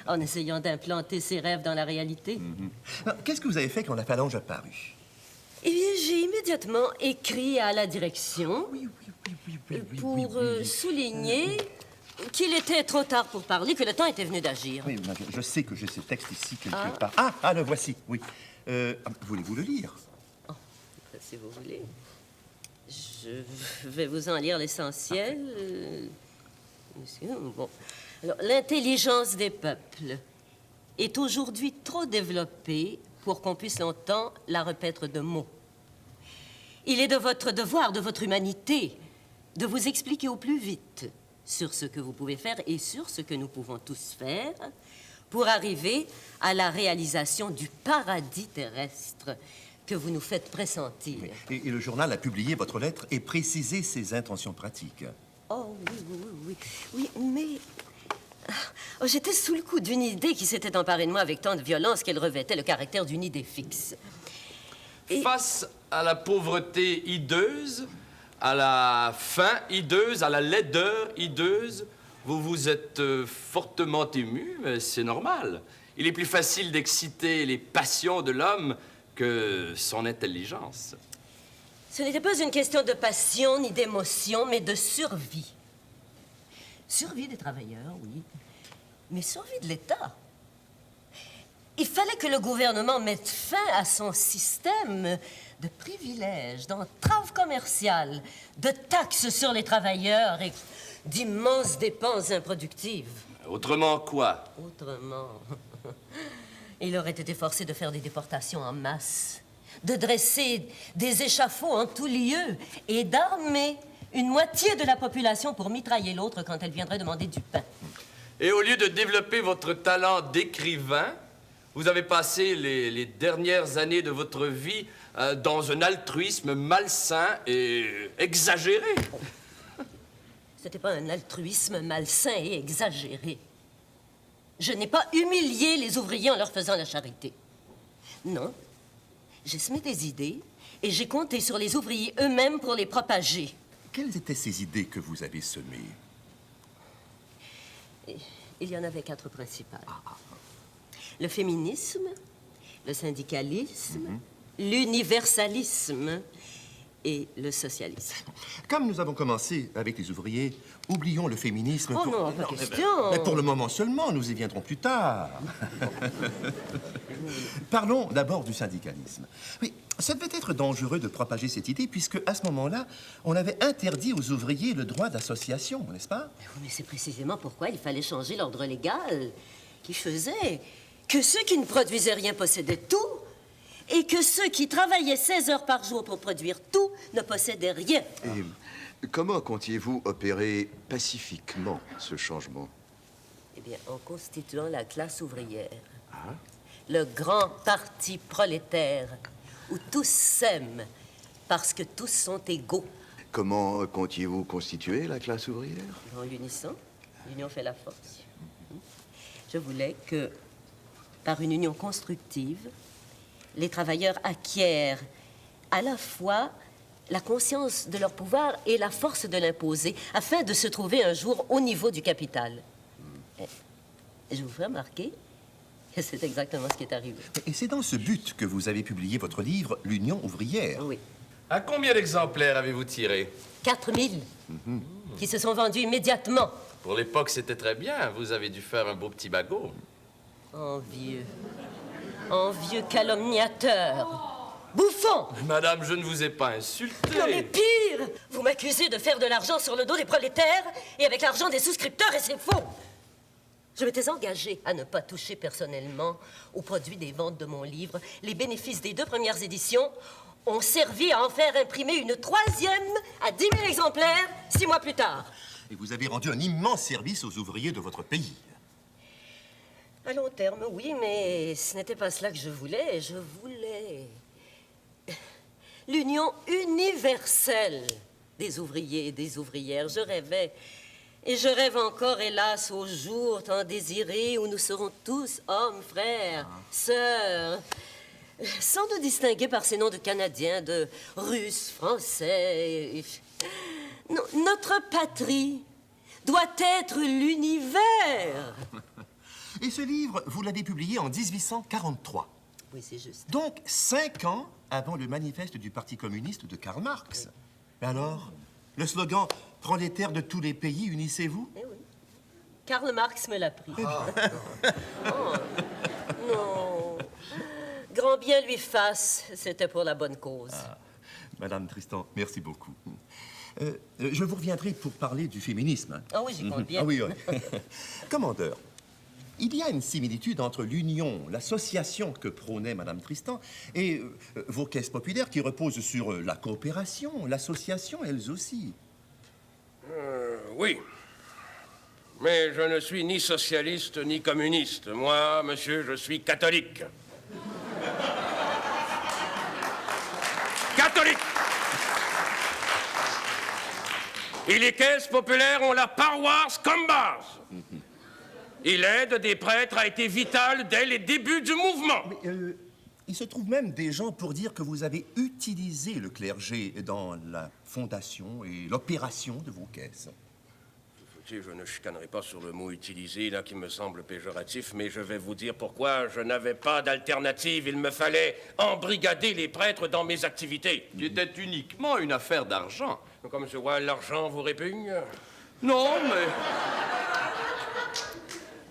en essayant d'implanter ses rêves dans la réalité. Qu'est-ce que vous avez fait quand La Phalange a paru? Eh bien, j'ai immédiatement écrit à la direction pour souligner qu'il était trop tard pour parler, que le temps était venu d'agir. Oui, je sais que j'ai ce texte ici quelque part. Ah, le voici, oui. Voulez-vous le lire? Oh, si vous voulez. Je vais vous en lire l'essentiel. Bon. Alors, l'intelligence des peuples est aujourd'hui trop développée pour qu'on puisse longtemps la repaître de mots. Il est de votre devoir, de votre humanité, de vous expliquer au plus vite sur ce que vous pouvez faire et sur ce que nous pouvons tous faire pour arriver à la réalisation du paradis terrestre que vous nous faites pressentir. Et le journal a publié votre lettre et précisé ses intentions pratiques. Oh, oui, mais... Oh, j'étais sous le coup d'une idée qui s'était emparée de moi avec tant de violence qu'elle revêtait le caractère d'une idée fixe. Et... Face à la pauvreté hideuse, à la faim hideuse, à la laideur hideuse, vous vous êtes fortement ému, mais c'est normal. Il est plus facile d'exciter les passions de l'homme que son intelligence. Ce n'était pas une question de passion ni d'émotion, mais de survie. Survie des travailleurs, oui, mais survie de l'État. Il fallait que le gouvernement mette fin à son système de privilèges, d'entraves commerciales, de taxes sur les travailleurs et d'immenses dépenses improductives. Autrement quoi? Autrement, il aurait été forcé de faire des déportations en masse, de dresser des échafauds en tout lieu et d'armer une moitié de la population pour mitrailler l'autre quand elle viendrait demander du pain. Et au lieu de développer votre talent d'écrivain, vous avez passé les dernières années de votre vie dans un altruisme malsain et exagéré. C'était pas un altruisme malsain et exagéré. Je n'ai pas humilié les ouvriers en leur faisant la charité. Non. J'ai semé des idées Et j'ai compté sur les ouvriers eux-mêmes pour les propager. Quelles étaient ces idées que vous avez semées? Il y en avait 4 principales. Le féminisme, le syndicalisme, l'universalisme et le socialisme. Comme nous avons commencé avec les ouvriers, oublions le féminisme. Oh non, pas question. Mais pour le moment seulement, nous y viendrons plus tard. Parlons d'abord du syndicalisme. Oui, ça devait être dangereux de propager cette idée, puisque à ce moment-là, on avait interdit aux ouvriers le droit d'association, n'est-ce pas? Oui, mais c'est précisément pourquoi il fallait changer l'ordre légal qui faisait que ceux qui ne produisaient rien possédaient tout et que ceux qui travaillaient 16 heures par jour pour produire tout ne possédaient rien. Et comment comptiez-vous opérer pacifiquement ce changement? Eh bien, en constituant la classe ouvrière, le grand parti prolétaire où tous s'aiment parce que tous sont égaux. Comment comptiez-vous constituer la classe ouvrière? En l'unissant, l'union fait la force. Je voulais que, par une union constructive, les travailleurs acquièrent à la fois la conscience de leur pouvoir et la force de l'imposer, afin de se trouver un jour au niveau du capital. Et je vous ferai remarquer que c'est exactement ce qui est arrivé. Et c'est dans ce but que vous avez publié votre livre, L'Union ouvrière. Oui. À combien d'exemplaires avez-vous tiré? 4000 qui se sont vendus immédiatement. Pour l'époque, c'était très bien. Vous avez dû faire un beau petit bagot. Envieux calomniateur, bouffon! Madame, je ne vous ai pas insulté. Non, mais pire! Vous m'accusez de faire de l'argent sur le dos des prolétaires et avec l'argent des souscripteurs, et c'est faux! Je m'étais engagée à ne pas toucher personnellement aux produits des ventes de mon livre. Les bénéfices des 2 premières éditions ont servi à en faire imprimer une 3e à 10 000 exemplaires 6 mois plus tard. Et vous avez rendu un immense service aux ouvriers de votre pays. À long terme, oui, mais ce n'était pas cela que je voulais. Je voulais l'union universelle des ouvriers et des ouvrières. Je rêvais, et je rêve encore, hélas, au jour tant désiré où nous serons tous hommes, frères, sœurs, sans nous distinguer par ces noms de Canadiens, de Russes, Français. Notre patrie doit être l'univers. Et ce livre, vous l'avez publié en 1843. Oui, c'est juste. Donc 5 ans avant le manifeste du Parti communiste de Karl Marx. Oui. Mais alors, le slogan « Prolétaires de tous les pays, unissez-vous » Eh oui. Karl Marx me l'a pris. Oh, non. Grand bien lui fasse, c'était pour la bonne cause. Madame Tristan, merci beaucoup. Je vous reviendrai pour parler du féminisme. Ah oui, j'y compte bien. Ah oui, oui. Commandeur, il y a une similitude entre l'union, l'association que prônait Madame Tristan, et vos caisses populaires qui reposent sur la coopération, l'association, elles aussi. Oui. Mais je ne suis ni socialiste ni communiste. Moi, monsieur, je suis catholique. Catholique! Et les caisses populaires ont la paroisse comme base. Et l'aide des prêtres a été vitale dès les débuts du mouvement. Mais, il se trouve même des gens pour dire que vous avez utilisé le clergé dans la fondation et l'opération de vos caisses. Je ne chicanerai pas sur le mot utilisé, là, qui me semble péjoratif, mais je vais vous dire pourquoi je n'avais pas d'alternative. Il me fallait embrigader les prêtres dans mes activités. Qui était uniquement une affaire d'argent. Comme je vois, l'argent vous répugne? Non, mais...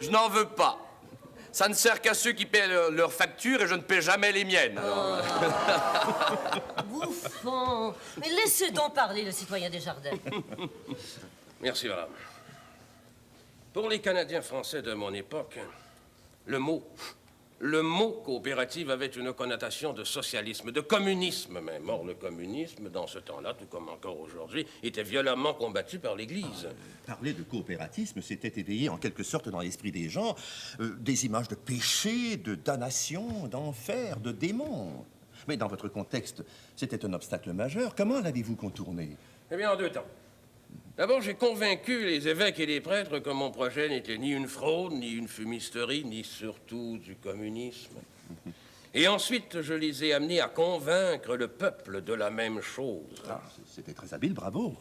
je n'en veux pas. Ça ne sert qu'à ceux qui paient leurs factures et je ne paie jamais les miennes. Alors... Bouffon! Mais laissez donc parler le citoyen Desjardins. Merci, madame. Pour les Canadiens français de mon époque, le mot coopérative avait une connotation de socialisme, de communisme même. Or, le communisme, dans ce temps-là, tout comme encore aujourd'hui, était violemment combattu par l'Église. Parler de coopératisme, c'était éveiller en quelque sorte dans l'esprit des gens des images de péché, de damnation, d'enfer, de démons. Mais dans votre contexte, c'était un obstacle majeur. Comment l'avez-vous contourné? Eh bien, en 2 temps. D'abord, j'ai convaincu les évêques et les prêtres que mon projet n'était ni une fraude, ni une fumisterie, ni surtout du communisme. Et ensuite, je les ai amenés à convaincre le peuple de la même chose. Ah, c'était très habile, bravo.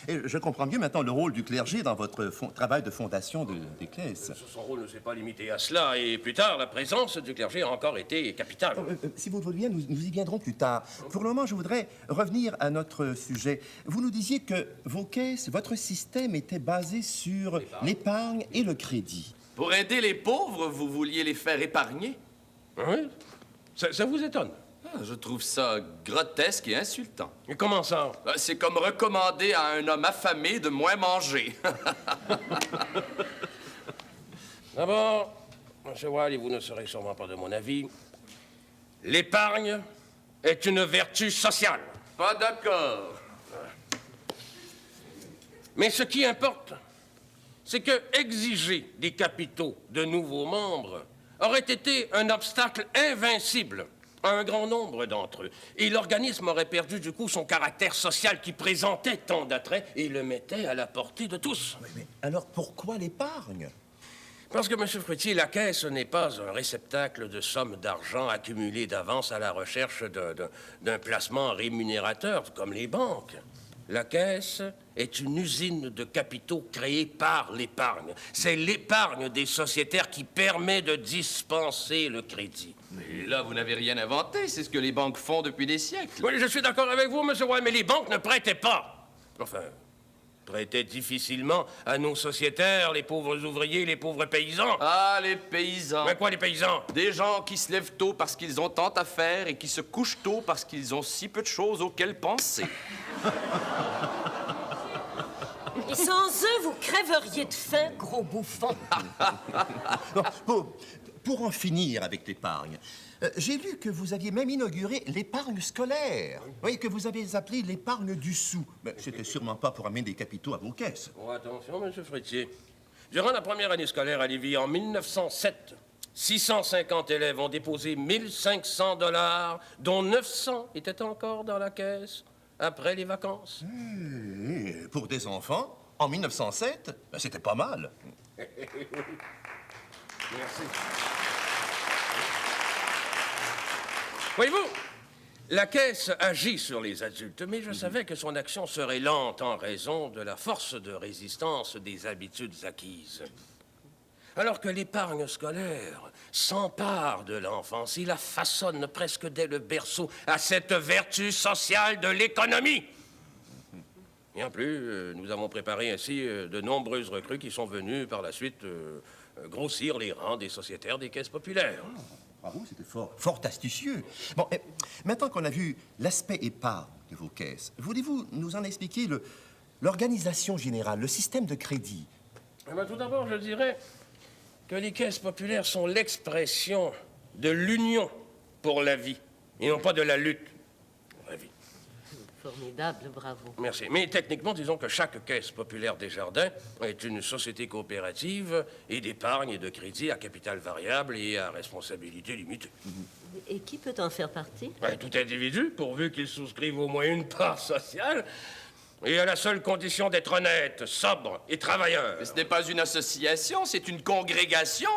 Et je comprends mieux maintenant le rôle du clergé dans votre travail de fondation des caisses. Son rôle ne s'est pas limité à cela, et plus tard, la présence du clergé a encore été capitale. Si vous le voulez bien, nous y viendrons plus tard. Pour le moment, je voudrais revenir à notre sujet. Vous nous disiez que vos caisses, votre système était basé sur l'épargne et le crédit. Pour aider les pauvres, vous vouliez les faire épargner? Oui? Ça vous étonne? Ah, je trouve ça grotesque et insultant. Et comment ça? C'est comme recommander à un homme affamé de moins manger. D'abord, M. Wiley, vous ne serez sûrement pas de mon avis. L'épargne est une vertu sociale. Pas d'accord. Mais ce qui importe, c'est que exiger des capitaux de nouveaux membres aurait été un obstacle invincible à un grand nombre d'entre eux. Et l'organisme aurait perdu du coup son caractère social qui présentait tant d'attrait et le mettait à la portée de tous. Oui, mais alors pourquoi l'épargne? Parce que, M. Fruitier, la caisse n'est pas un réceptacle de sommes d'argent accumulées d'avance à la recherche d'un placement rémunérateur, comme les banques. La caisse est une usine de capitaux créée par l'épargne. C'est l'épargne des sociétaires qui permet de dispenser le crédit. Mais là, vous n'avez rien inventé. C'est ce que les banques font depuis des siècles. Oui, je suis d'accord avec vous, M. White, mais les banques ne prêtaient pas. Enfin, prêtaient difficilement à nos sociétaires, les pauvres ouvriers, les pauvres paysans. Ah, les paysans. Mais quoi, les paysans? Des gens qui se lèvent tôt parce qu'ils ont tant à faire et qui se couchent tôt parce qu'ils ont si peu de choses auxquelles penser. Et sans eux, vous crèveriez de faim, gros bouffon. Bon, pour en finir avec l'épargne, j'ai lu que vous aviez même inauguré l'épargne scolaire. Oui, que vous avez appelé l'épargne du sou. Mais c'était sûrement pas pour amener des capitaux à vos caisses. Oh, attention, M. Fruitier. Durant la première année scolaire à Lévis, en 1907, 650 élèves ont déposé 1500 $, dont 900 étaient encore dans la caisse après les vacances. Et pour des enfants, en 1907, ben, c'était pas mal. Merci. Voyez-vous, la Caisse agit sur les adultes, mais je savais que son action serait lente en raison de la force de résistance des habitudes acquises. Alors que l'épargne scolaire s'empare de l'enfance, il la façonne presque dès le berceau à cette vertu sociale de l'économie. Et en plus, nous avons préparé ainsi de nombreuses recrues qui sont venues par la suite grossir les rangs des sociétaires des caisses populaires. Bravo, c'était fort astucieux. Bon, maintenant qu'on a vu l'aspect épargne de vos caisses, voulez-vous nous en expliquer l'organisation générale, le système de crédit? Eh bien, tout d'abord, je dirais que les caisses populaires sont l'expression de l'union pour la vie, et non pas de la lutte pour la vie. Formidable, bravo. Merci. Mais techniquement, disons que chaque caisse populaire des Jardins est une société coopérative et d'épargne et de crédit à capital variable et à responsabilité limitée. Et qui peut en faire partie? Tout individu, pourvu qu'il souscrive au moins une part sociale, et à la seule condition d'être honnête, sobre et travailleur. Mais ce n'est pas une association, c'est une congrégation.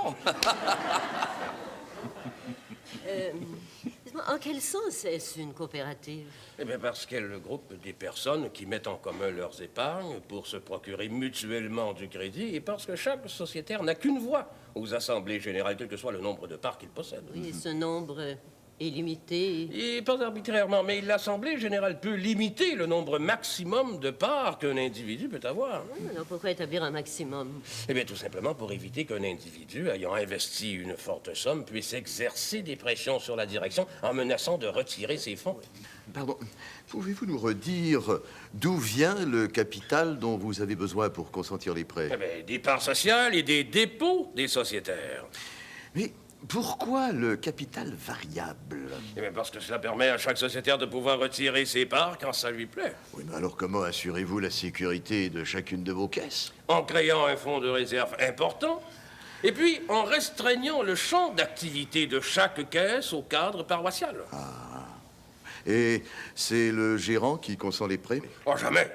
En quel sens est-ce une coopérative? Eh bien, parce qu'elle regroupe des personnes qui mettent en commun leurs épargnes pour se procurer mutuellement du crédit et parce que chaque sociétaire n'a qu'une voix aux assemblées générales, quel que soit le nombre de parts qu'il possède. Oui, et ce nombre est limité. Et pas arbitrairement, mais l'assemblée générale peut limiter le nombre maximum de parts qu'un individu peut avoir. Alors pourquoi établir un maximum? Eh bien, tout simplement pour éviter qu'un individu, ayant investi une forte somme, puisse exercer des pressions sur la direction en menaçant de retirer ses fonds. Pardon, pouvez-vous nous redire d'où vient le capital dont vous avez besoin pour consentir les prêts? Eh bien, des parts sociales et des dépôts des sociétaires. Mais pourquoi le capital variable? Eh bien, parce que cela permet à chaque sociétaire de pouvoir retirer ses parts quand ça lui plaît. Oui, mais alors comment assurez-vous la sécurité de chacune de vos caisses? En créant un fonds de réserve important, et puis en restreignant le champ d'activité de chaque caisse au cadre paroissial. Et c'est le gérant qui consent les prêts? Oh, jamais!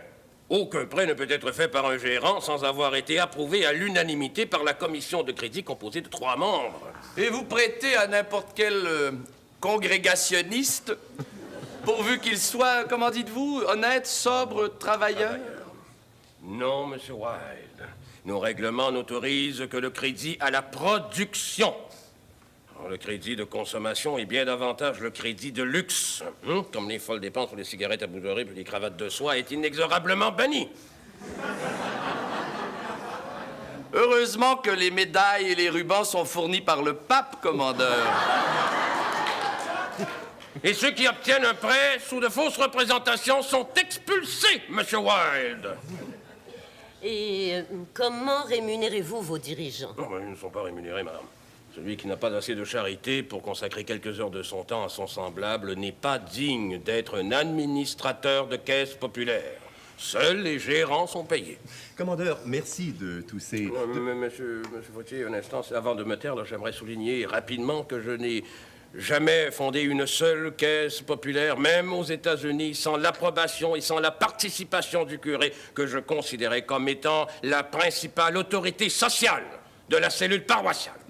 Aucun prêt ne peut être fait par un gérant sans avoir été approuvé à l'unanimité par la commission de crédit composée de 3 membres. Et vous prêtez à n'importe quel congrégationniste, pourvu qu'il soit, comment dites-vous, honnête, sobre, travailleur? Non, Monsieur Wilde. Nos règlements n'autorisent que le crédit à la production. Alors, le crédit de consommation est bien davantage le crédit de luxe. Comme les folles dépenses pour les cigarettes à bougerie et les cravates de soie est inexorablement banni. Heureusement que les médailles et les rubans sont fournis par le pape, commandeur. Et ceux qui obtiennent un prêt sous de fausses représentations sont expulsés, Monsieur Wilde. Et comment rémunérez-vous vos dirigeants? Non, mais ils ne sont pas rémunérés, madame. Celui qui n'a pas assez de charité pour consacrer quelques heures de son temps à son semblable n'est pas digne d'être un administrateur de caisse populaire. Seuls les gérants sont payés. Commandeur, merci de tous ces... Monsieur Fautier, un instant, avant de me taire, là, j'aimerais souligner rapidement que je n'ai jamais fondé une seule caisse populaire, même aux États-Unis, sans l'approbation et sans la participation du curé, que je considérais comme étant la principale autorité sociale de la cellule paroissiale.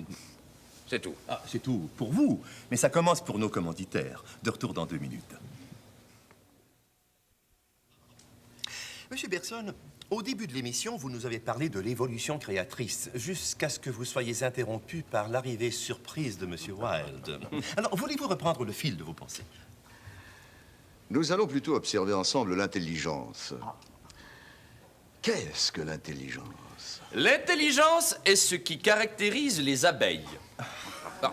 C'est tout. Ah, c'est tout pour vous, mais ça commence pour nos commanditaires. De retour dans 2 minutes. Monsieur Bergson, au début de l'émission, vous nous avez parlé de l'évolution créatrice, jusqu'à ce que vous soyez interrompu par l'arrivée surprise de Monsieur Wilde. Alors, voulez-vous reprendre le fil de vos pensées? Nous allons plutôt observer ensemble l'intelligence. Qu'est-ce que l'intelligence? L'intelligence est ce qui caractérise les abeilles. Non.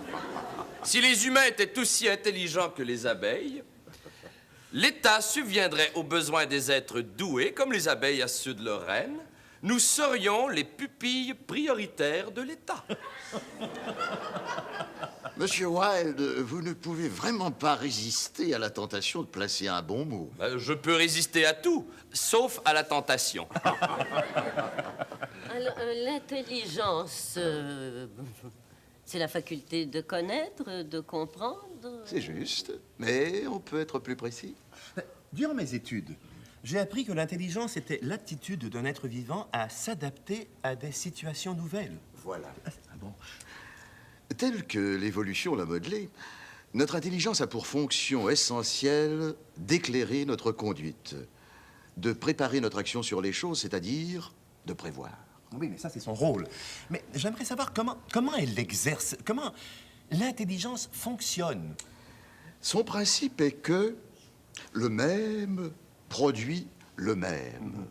Si les humains étaient aussi intelligents que les abeilles, l'État subviendrait aux besoins des êtres doués, comme les abeilles à ceux de leur reine. Nous serions les pupilles prioritaires de l'État. Monsieur Wilde, vous ne pouvez vraiment pas résister à la tentation de placer un bon mot. Je peux résister à tout, sauf à la tentation. Alors, l'intelligence, c'est la faculté de connaître, de comprendre. C'est juste, mais on peut être plus précis. Durant mes études, j'ai appris que l'intelligence était l'aptitude d'un être vivant à s'adapter à des situations nouvelles. Voilà. Ah bon? Tel que l'évolution l'a modelé, notre intelligence a pour fonction essentielle d'éclairer notre conduite, de préparer notre action sur les choses, c'est-à-dire de prévoir. Oui, mais ça, c'est son rôle. Mais j'aimerais savoir comment elle l'exerce, comment l'intelligence fonctionne. Son principe est que le même produit le même.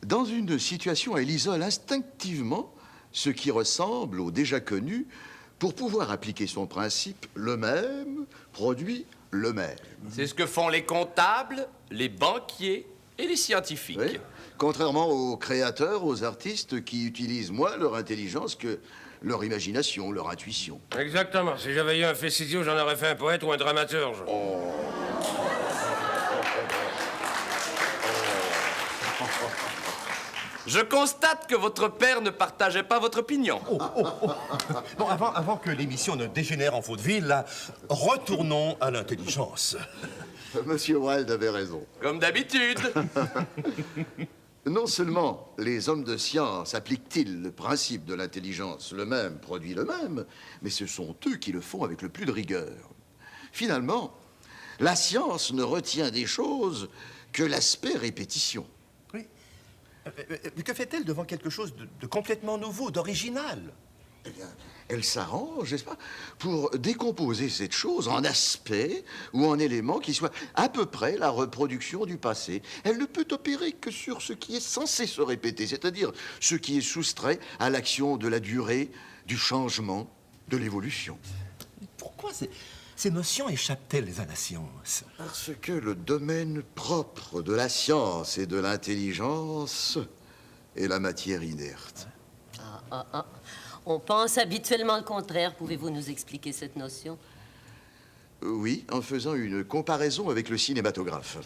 Dans une situation, elle isole instinctivement ce qui ressemble au déjà connu pour pouvoir appliquer son principe, le même produit le même. C'est ce que font les comptables, les banquiers et les scientifiques. Oui. Contrairement aux créateurs, aux artistes qui utilisent moins leur intelligence que leur imagination, leur intuition. Exactement. Si j'avais eu un fils idiot, j'en aurais fait un poète ou un dramaturge. Je constate que votre père ne partageait pas votre opinion. Bon, avant que l'émission ne dégénère en vaudeville, là, retournons à l'intelligence. Monsieur Wilde avait raison. Comme d'habitude. Non seulement les hommes de science appliquent-ils le principe de l'intelligence, le même produit le même, mais ce sont eux qui le font avec le plus de rigueur. Finalement, la science ne retient des choses que l'aspect répétition. Oui. Que fait-elle devant quelque chose de complètement nouveau, d'original? Eh bien, elle s'arrange, n'est-ce pas, pour décomposer cette chose en aspects ou en éléments qui soient à peu près la reproduction du passé. Elle ne peut opérer que sur ce qui est censé se répéter, c'est-à-dire ce qui est soustrait à l'action de la durée, du changement, de l'évolution. Pourquoi ces notions échappent-elles à la science? Parce que le domaine propre de la science et de l'intelligence est la matière inerte. On pense habituellement le contraire. Pouvez-vous nous expliquer cette notion? Oui, en faisant une comparaison avec le cinématographe.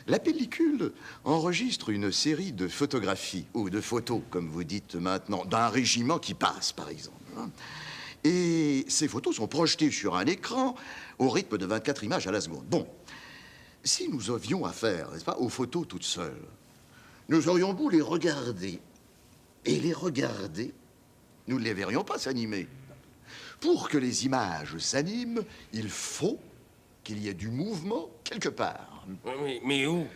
La pellicule enregistre une série de photographies, ou de photos, comme vous dites maintenant, d'un régiment qui passe, par exemple. Et ces photos sont projetées sur un écran au rythme de 24 images à la seconde. Bon, si nous avions affaire, n'est-ce pas, aux photos toutes seules, nous aurions beau les regarder, et les regarder, nous ne les verrions pas s'animer. Pour que les images s'animent, il faut qu'il y ait du mouvement quelque part. Mais où?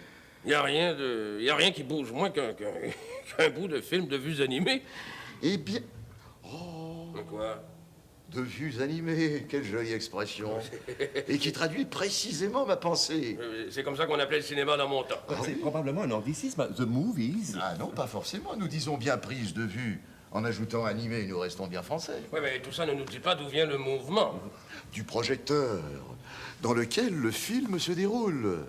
Il n'y a rien qui bouge moins qu'un bout de film de vues animées. Eh bien, Quoi? de vues animées, quelle jolie expression. Et qui traduit précisément ma pensée. C'est comme ça qu'on appelait le cinéma dans mon temps. C'est probablement un anglicisme. The movies. Ah non, pas forcément. Nous disons bien prise de vue. En ajoutant animé, nous restons bien français. Oui, mais tout ça ne nous dit pas d'où vient le mouvement. Du projecteur, dans lequel le film se déroule,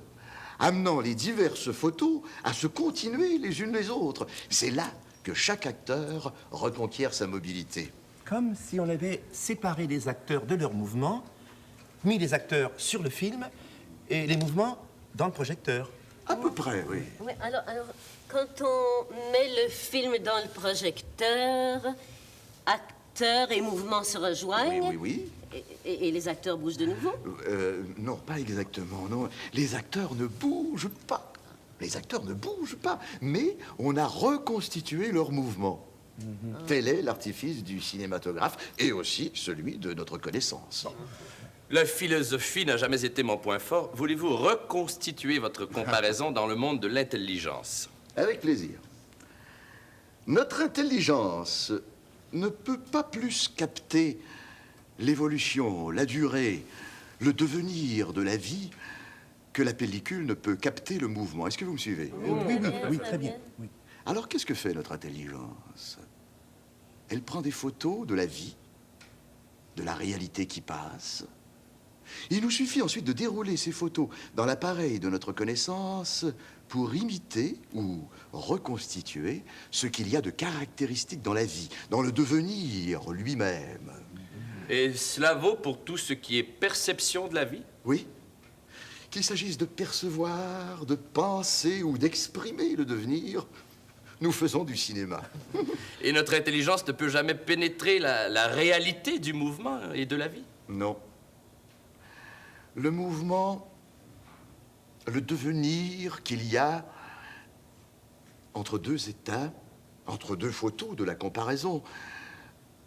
amenant les diverses photos à se continuer les unes les autres. C'est là que chaque acteur reconquiert sa mobilité. Comme si on avait séparé les acteurs de leurs mouvements, mis les acteurs sur le film et les mouvements dans le projecteur. À peu près, oui. Oui, alors, quand on met le film dans le projecteur, acteurs et mouvements se rejoignent. Oui. Et les acteurs bougent de nouveau? Non, pas exactement, non. Les acteurs ne bougent pas. Les acteurs ne bougent pas, mais on a reconstitué leur mouvement. Tel est l'artifice du cinématographe et aussi celui de notre connaissance. La philosophie n'a jamais été mon point fort. Voulez-vous reconstituer votre comparaison dans le monde de l'intelligence? Avec plaisir. Notre intelligence ne peut pas plus capter l'évolution, la durée, le devenir de la vie que la pellicule ne peut capter le mouvement. Est-ce que vous me suivez? Oui, très bien. Oui. Alors, qu'est-ce que fait notre intelligence? Elle prend des photos de la vie, de la réalité qui passe. Il nous suffit ensuite de dérouler ces photos dans l'appareil de notre connaissance pour imiter ou reconstituer ce qu'il y a de caractéristique dans la vie, dans le devenir lui-même. Et cela vaut pour tout ce qui est perception de la vie? Oui. Qu'il s'agisse de percevoir, de penser ou d'exprimer le devenir, nous faisons du cinéma. Et notre intelligence ne peut jamais pénétrer la réalité du mouvement et de la vie? Non. Le mouvement, le devenir qu'il y a entre deux états, entre deux photos de la comparaison,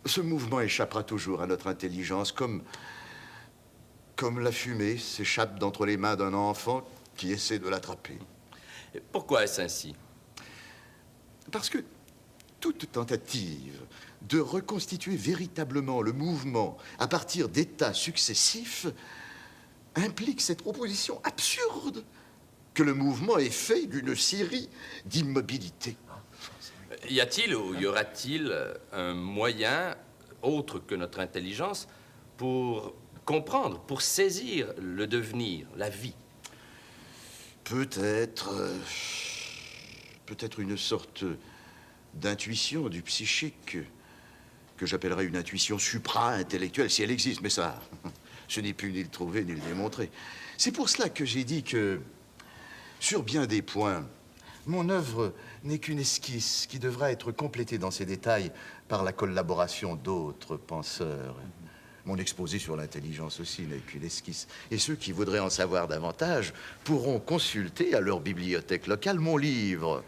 ce mouvement échappera toujours à notre intelligence, comme la fumée s'échappe d'entre les mains d'un enfant qui essaie de l'attraper. Et pourquoi est-ce ainsi? Parce que toute tentative de reconstituer véritablement le mouvement à partir d'états successifs implique cette proposition absurde que le mouvement est fait d'une série d'immobilités. Y a-t-il ou y aura-t-il un moyen autre que notre intelligence pour comprendre, pour saisir le devenir, la vie? Peut-être une sorte d'intuition du psychique que j'appellerais une intuition supra-intellectuelle, si elle existe, mais ça, je n'ai pu ni le trouver ni le démontrer. C'est pour cela que j'ai dit que, sur bien des points, mon œuvre n'est qu'une esquisse qui devra être complétée dans ses détails par la collaboration d'autres penseurs. Mon exposé sur l'intelligence aussi n'est qu'une esquisse. Et ceux qui voudraient en savoir davantage pourront consulter à leur bibliothèque locale mon livre,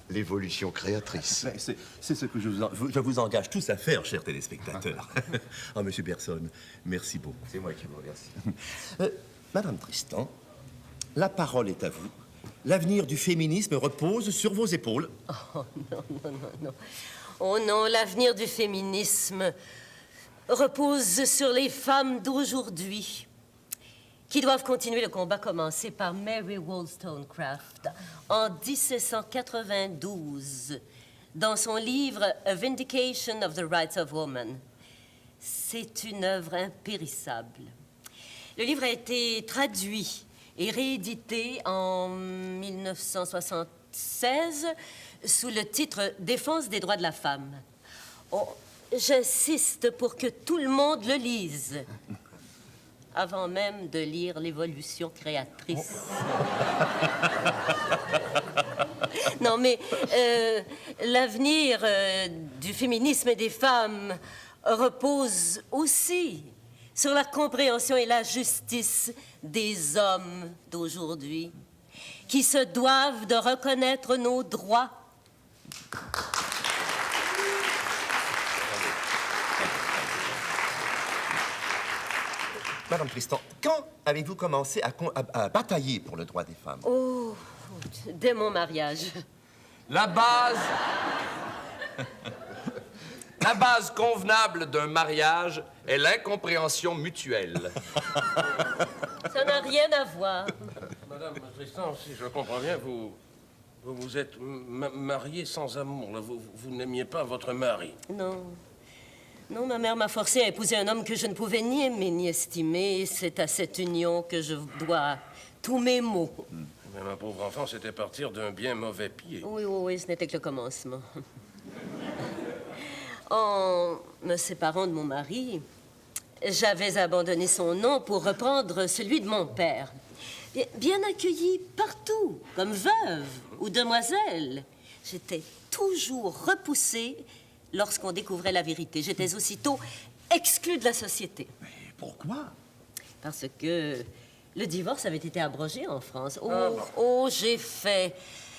L'évolution créatrice. Ben, c'est ce que je vous engage tous à faire, chers téléspectateurs. Ah, monsieur Berson, merci beaucoup. C'est moi qui vous remercie. Madame Tristan, la parole est à vous. L'avenir du féminisme repose sur vos épaules. Oh non. Oh non, l'avenir du féminisme repose sur les femmes d'aujourd'hui qui doivent continuer le combat commencé par Mary Wollstonecraft en 1792 dans son livre A Vindication of the Rights of Woman. C'est une œuvre impérissable. Le livre a été traduit et réédité en 1976 sous le titre Défense des droits de la femme. Oh, j'insiste pour que tout le monde le lise avant même de lire l'évolution créatrice. Non, mais l'avenir du féminisme et des femmes repose aussi sur la compréhension et la justice des hommes d'aujourd'hui, qui se doivent de reconnaître nos droits. Madame Tristan, quand avez-vous commencé à batailler pour le droit des femmes? Oh, dès mon mariage. La base convenable d'un mariage est l'incompréhension mutuelle. Ça n'a rien à voir. Madame Tristan, si je comprends bien, vous êtes mariée sans amour. Là. Vous n'aimiez pas votre mari. Non. Non, ma mère m'a forcée à épouser un homme que je ne pouvais ni aimer ni estimer. C'est à cette union que je dois tous mes maux. Mais ma pauvre enfant, c'était partir d'un bien mauvais pied. Oui, oui, oui, ce n'était que le commencement. En me séparant de mon mari, j'avais abandonné son nom pour reprendre celui de mon père. Bien accueillie partout, comme veuve ou demoiselle, j'étais toujours repoussée lorsqu'on découvrait la vérité. J'étais aussitôt exclue de la société. Mais pourquoi? Parce que le divorce avait été abrogé en France. Oh, j'ai fait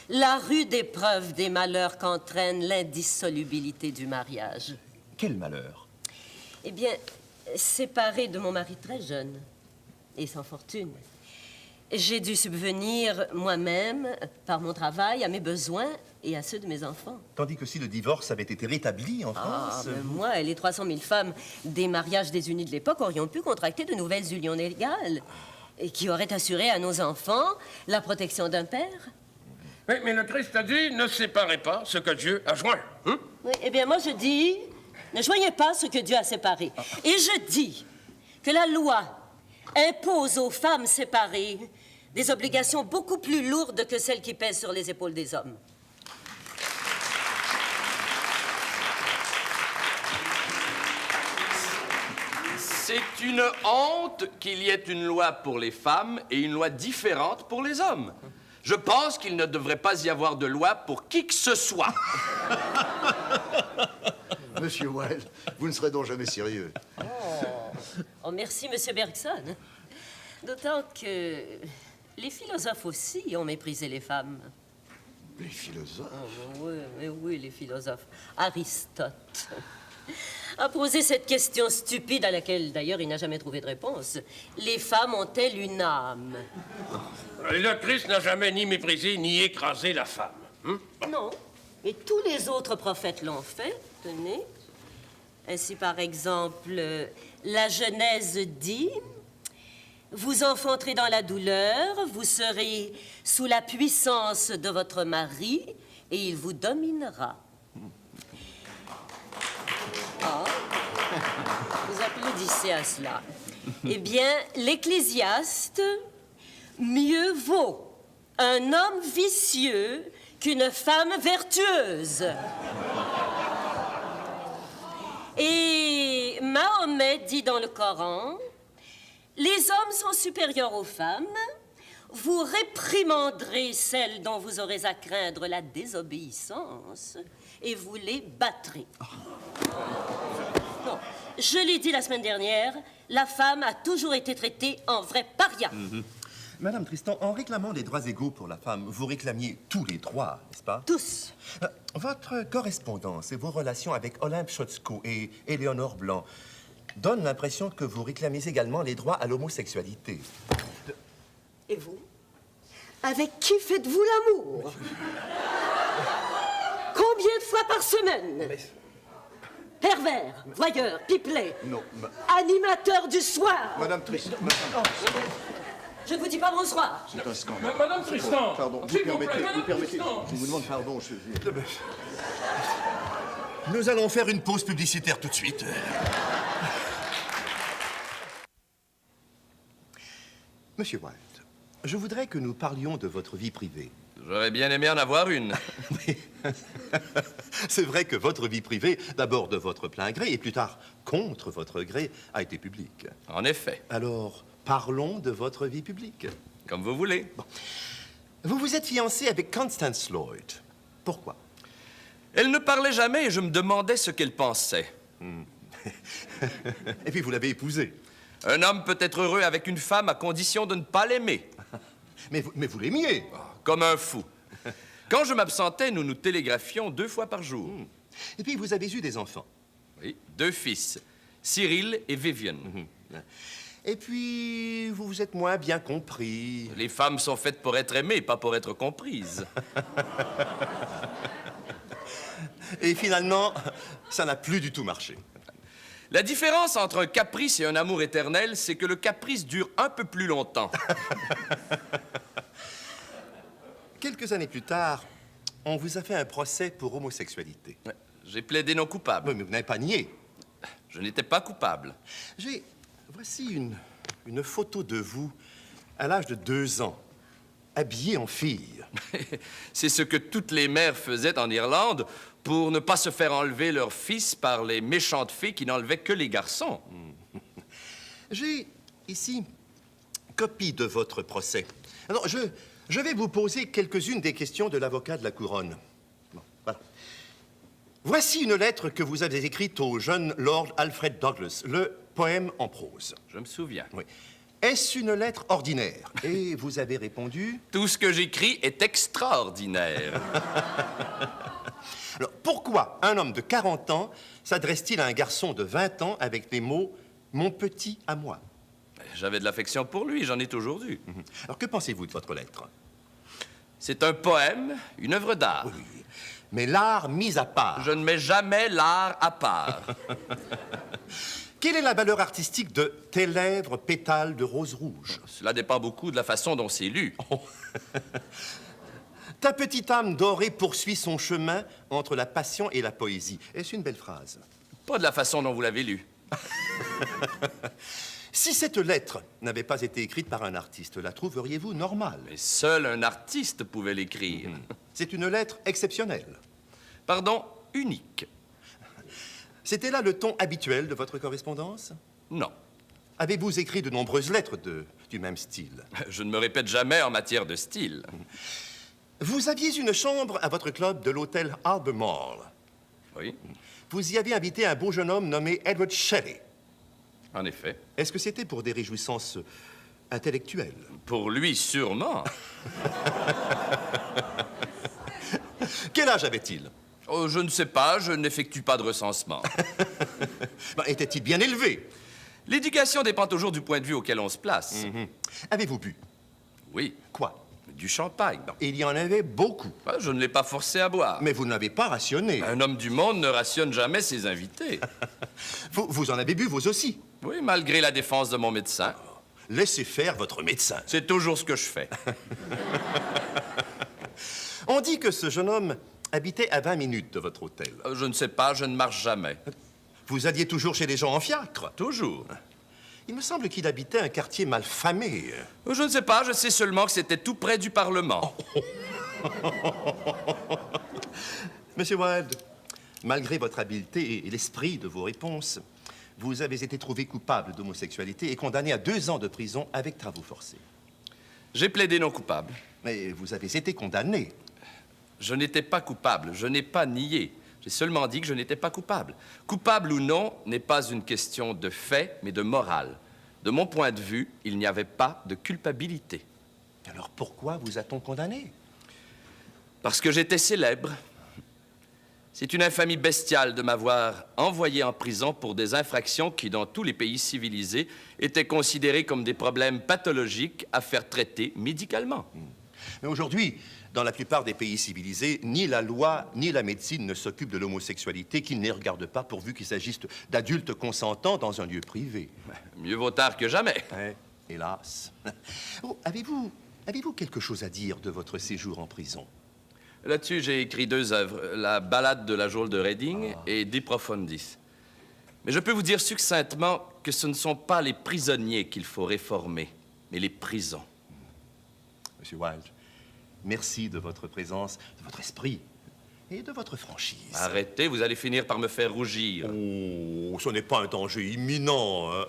la rude épreuve des malheurs qu'entraîne l'indissolubilité du mariage. Quel malheur? Eh bien, séparée de mon mari très jeune et sans fortune, j'ai dû subvenir moi-même, par mon travail, à mes besoins et à ceux de mes enfants. Tandis que si le divorce avait été rétabli en Ah, France... ben moi et les 300 000 femmes des mariages désunis de l'époque aurions pu contracter de nouvelles unions légales et qui auraient assuré à nos enfants la protection d'un père. Mais le Christ a dit, ne séparez pas ce que Dieu a joint. Hein? Oui, eh bien, moi, je dis, ne joignez pas ce que Dieu a séparé. Et je dis que la loi impose aux femmes séparées des obligations beaucoup plus lourdes que celles qui pèsent sur les épaules des hommes. C'est une honte qu'il y ait une loi pour les femmes et une loi différente pour les hommes. Je pense qu'il ne devrait pas y avoir de loi pour qui que ce soit. Monsieur Wilde, vous ne serez donc jamais sérieux. Oh, merci, Monsieur Bergson. D'autant que les philosophes aussi ont méprisé les femmes. Les philosophes? Oh, oui, les philosophes. Aristote a posé cette question stupide à laquelle, d'ailleurs, il n'a jamais trouvé de réponse. Les femmes ont-elles une âme? Le Christ n'a jamais ni méprisé ni écrasé la femme. Hein? Non, mais tous les autres prophètes l'ont fait, tenez. Ainsi, par exemple, la Genèse dit... Vous enfanterez dans la douleur, vous serez sous la puissance de votre mari et il vous dominera. Ah, vous applaudissez à cela. Eh bien, l'Ecclésiaste, mieux vaut un homme vicieux qu'une femme vertueuse. Et Mahomet dit dans le Coran... Les hommes sont supérieurs aux femmes. Vous réprimanderez celles dont vous aurez à craindre la désobéissance et vous les battrez. Non, je l'ai dit la semaine dernière, la femme a toujours été traitée en vrai paria. Madame Tristan, en réclamant des droits égaux pour la femme, vous réclamiez tous les droits, n'est-ce pas? Tous. Votre correspondance et vos relations avec Olympe Chotzko et Éléonore Blanc donnent l'impression que vous réclamez également les droits à l'homosexualité. Et vous? Avec qui faites-vous l'amour? Combien de fois par semaine? Pervers, voyeur, pipelet, Non, animateur du soir. Madame Tristan, Je ne vous dis pas bonsoir. c'est un scandale. Madame Tristan! Pardon, vous S'il vous permettez, plaît, vous Madame permettez. Tristan. Je vous demande pardon, je... Nous allons faire une pause publicitaire tout de suite. Monsieur Wilde, je voudrais que nous parlions de votre vie privée. J'aurais bien aimé en avoir une. Oui. C'est vrai que votre vie privée, d'abord de votre plein gré et plus tard contre votre gré, a été publique. En effet, Alors, parlons de votre vie publique. comme vous voulez. Vous vous êtes fiancé avec Constance Lloyd. Pourquoi? Elle ne parlait jamais et je me demandais ce qu'elle pensait. Et puis vous l'avez épousée. Un homme peut être heureux avec une femme à condition de ne pas l'aimer. Mais vous l'aimiez. Comme un fou. Quand je m'absentais, nous nous télégraphions 2 fois par jour. Et puis vous avez eu des enfants. Oui, 2 fils, Cyril et Vivian. Et puis, vous vous êtes moins bien compris. Les femmes sont faites pour être aimées, pas pour être comprises. Et finalement, ça n'a plus du tout marché. La différence entre un caprice et un amour éternel, c'est que le caprice dure un peu plus longtemps. Quelques années plus tard, on vous a fait un procès pour homosexualité. J'ai plaidé non coupable. Oui, mais vous n'avez pas nié. Je n'étais pas coupable. Voici une photo de vous à l'âge de 2 ans, habillée en fille. C'est ce que toutes les mères faisaient en Irlande pour ne pas se faire enlever leur fils par les méchantes filles qui n'enlevaient que les garçons. J'ai ici copie de votre procès. Alors, je vais vous poser quelques-unes des questions de l'avocat de la couronne. Bon, voilà. Voici une lettre que vous avez écrite au jeune Lord Alfred Douglas, le poème en prose. Je me souviens. Oui. Est-ce une lettre ordinaire? Et vous avez répondu... Tout ce que j'écris est extraordinaire. Alors, pourquoi un homme de 40 ans s'adresse-t-il à un garçon de 20 ans avec les mots « mon petit à moi » J'avais de l'affection pour lui, j'en ai toujours eu. Alors, que pensez-vous de votre lettre? C'est un poème, une œuvre d'art. Oui, mais l'art mis à part. Je ne mets jamais l'art à part. Quelle est la valeur artistique de « Tes lèvres pétales de rose rouge Cela dépend beaucoup de la façon dont c'est lu. Ta petite âme dorée poursuit son chemin entre la passion et la poésie. Est-ce une belle phrase? Pas de la façon dont vous l'avez lu. Si cette lettre n'avait pas été écrite par un artiste, la trouveriez-vous normale? Mais seul un artiste pouvait l'écrire. C'est une lettre exceptionnelle. Pardon, unique. C'était là le ton habituel de votre correspondance? Non. Avez-vous écrit de nombreuses lettres du même style? Je ne me répète jamais en matière de style. Vous aviez une chambre à votre club de l'hôtel Albemarle. Oui, Vous y avez invité un beau jeune homme nommé Edward Shelley. en effet. Est-ce que c'était pour des réjouissances intellectuelles? Pour lui, sûrement. Quel âge avait-il? Oh, je ne sais pas, je n'effectue pas de recensement. Était-il bien élevé? L'éducation dépend toujours du point de vue auquel on se place. Avez-vous bu? Oui, Quoi? du champagne. Il y en avait beaucoup. Ah, je ne l'ai pas forcé à boire. Mais vous n'avez pas rationné. Un homme du monde ne rationne jamais ses invités. Vous en avez bu, vous aussi. Oui, malgré la défense de mon médecin. Laissez faire votre médecin. C'est toujours ce que je fais. On dit que ce jeune homme habitait à 20 minutes de votre hôtel. Je ne sais pas, je ne marche jamais. Vous alliez toujours chez les gens en fiacre. Toujours. Il me semble qu'il habitait un quartier mal famé. Je ne sais pas, je sais seulement que c'était tout près du Parlement. Monsieur Wilde, malgré votre habileté et l'esprit de vos réponses, vous avez été trouvé coupable d'homosexualité et condamné à 2 ans de prison avec travaux forcés. J'ai plaidé non coupable. Mais vous avez été condamné. Je n'étais pas coupable, je n'ai pas nié. J'ai seulement dit que je n'étais pas coupable. Coupable ou non n'est pas une question de fait, mais de morale. De mon point de vue, il n'y avait pas de culpabilité. Alors pourquoi vous a-t-on condamné? Parce que j'étais célèbre. C'est une infamie bestiale de m'avoir envoyé en prison pour des infractions qui, dans tous les pays civilisés, étaient considérées comme des problèmes pathologiques à faire traiter médicalement. Mais aujourd'hui, dans la plupart des pays civilisés, ni la loi ni la médecine ne s'occupent de l'homosexualité, qu'ils ne les regardent pas pourvu qu'il s'agisse d'adultes consentants dans un lieu privé. Mieux vaut tard que jamais. Ouais, hélas. Oh, avez-vous quelque chose à dire de votre séjour en prison? Là-dessus, j'ai écrit 2 œuvres, La Ballade de la geôle de Reading et De Profundis. Mais je peux vous dire succinctement que ce ne sont pas les prisonniers qu'il faut réformer, mais les prisons. Monsieur Wilde, merci de votre présence, de votre esprit et de votre franchise. Arrêtez, vous allez finir par me faire rougir. Oh, ce n'est pas un danger imminent. Hein?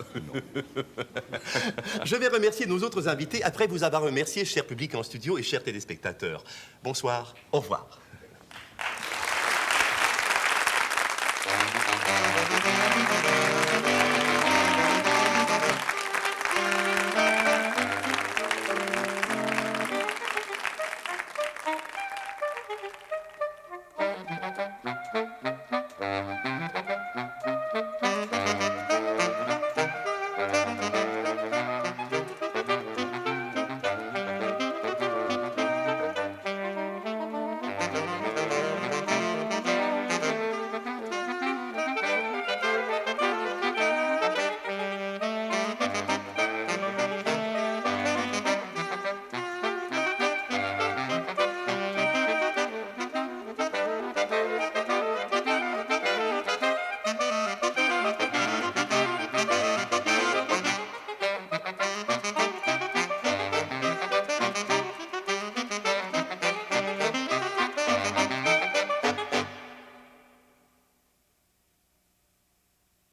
Je vais remercier nos autres invités après vous avoir remercié, cher public en studio et chers téléspectateurs. Bonsoir, au revoir.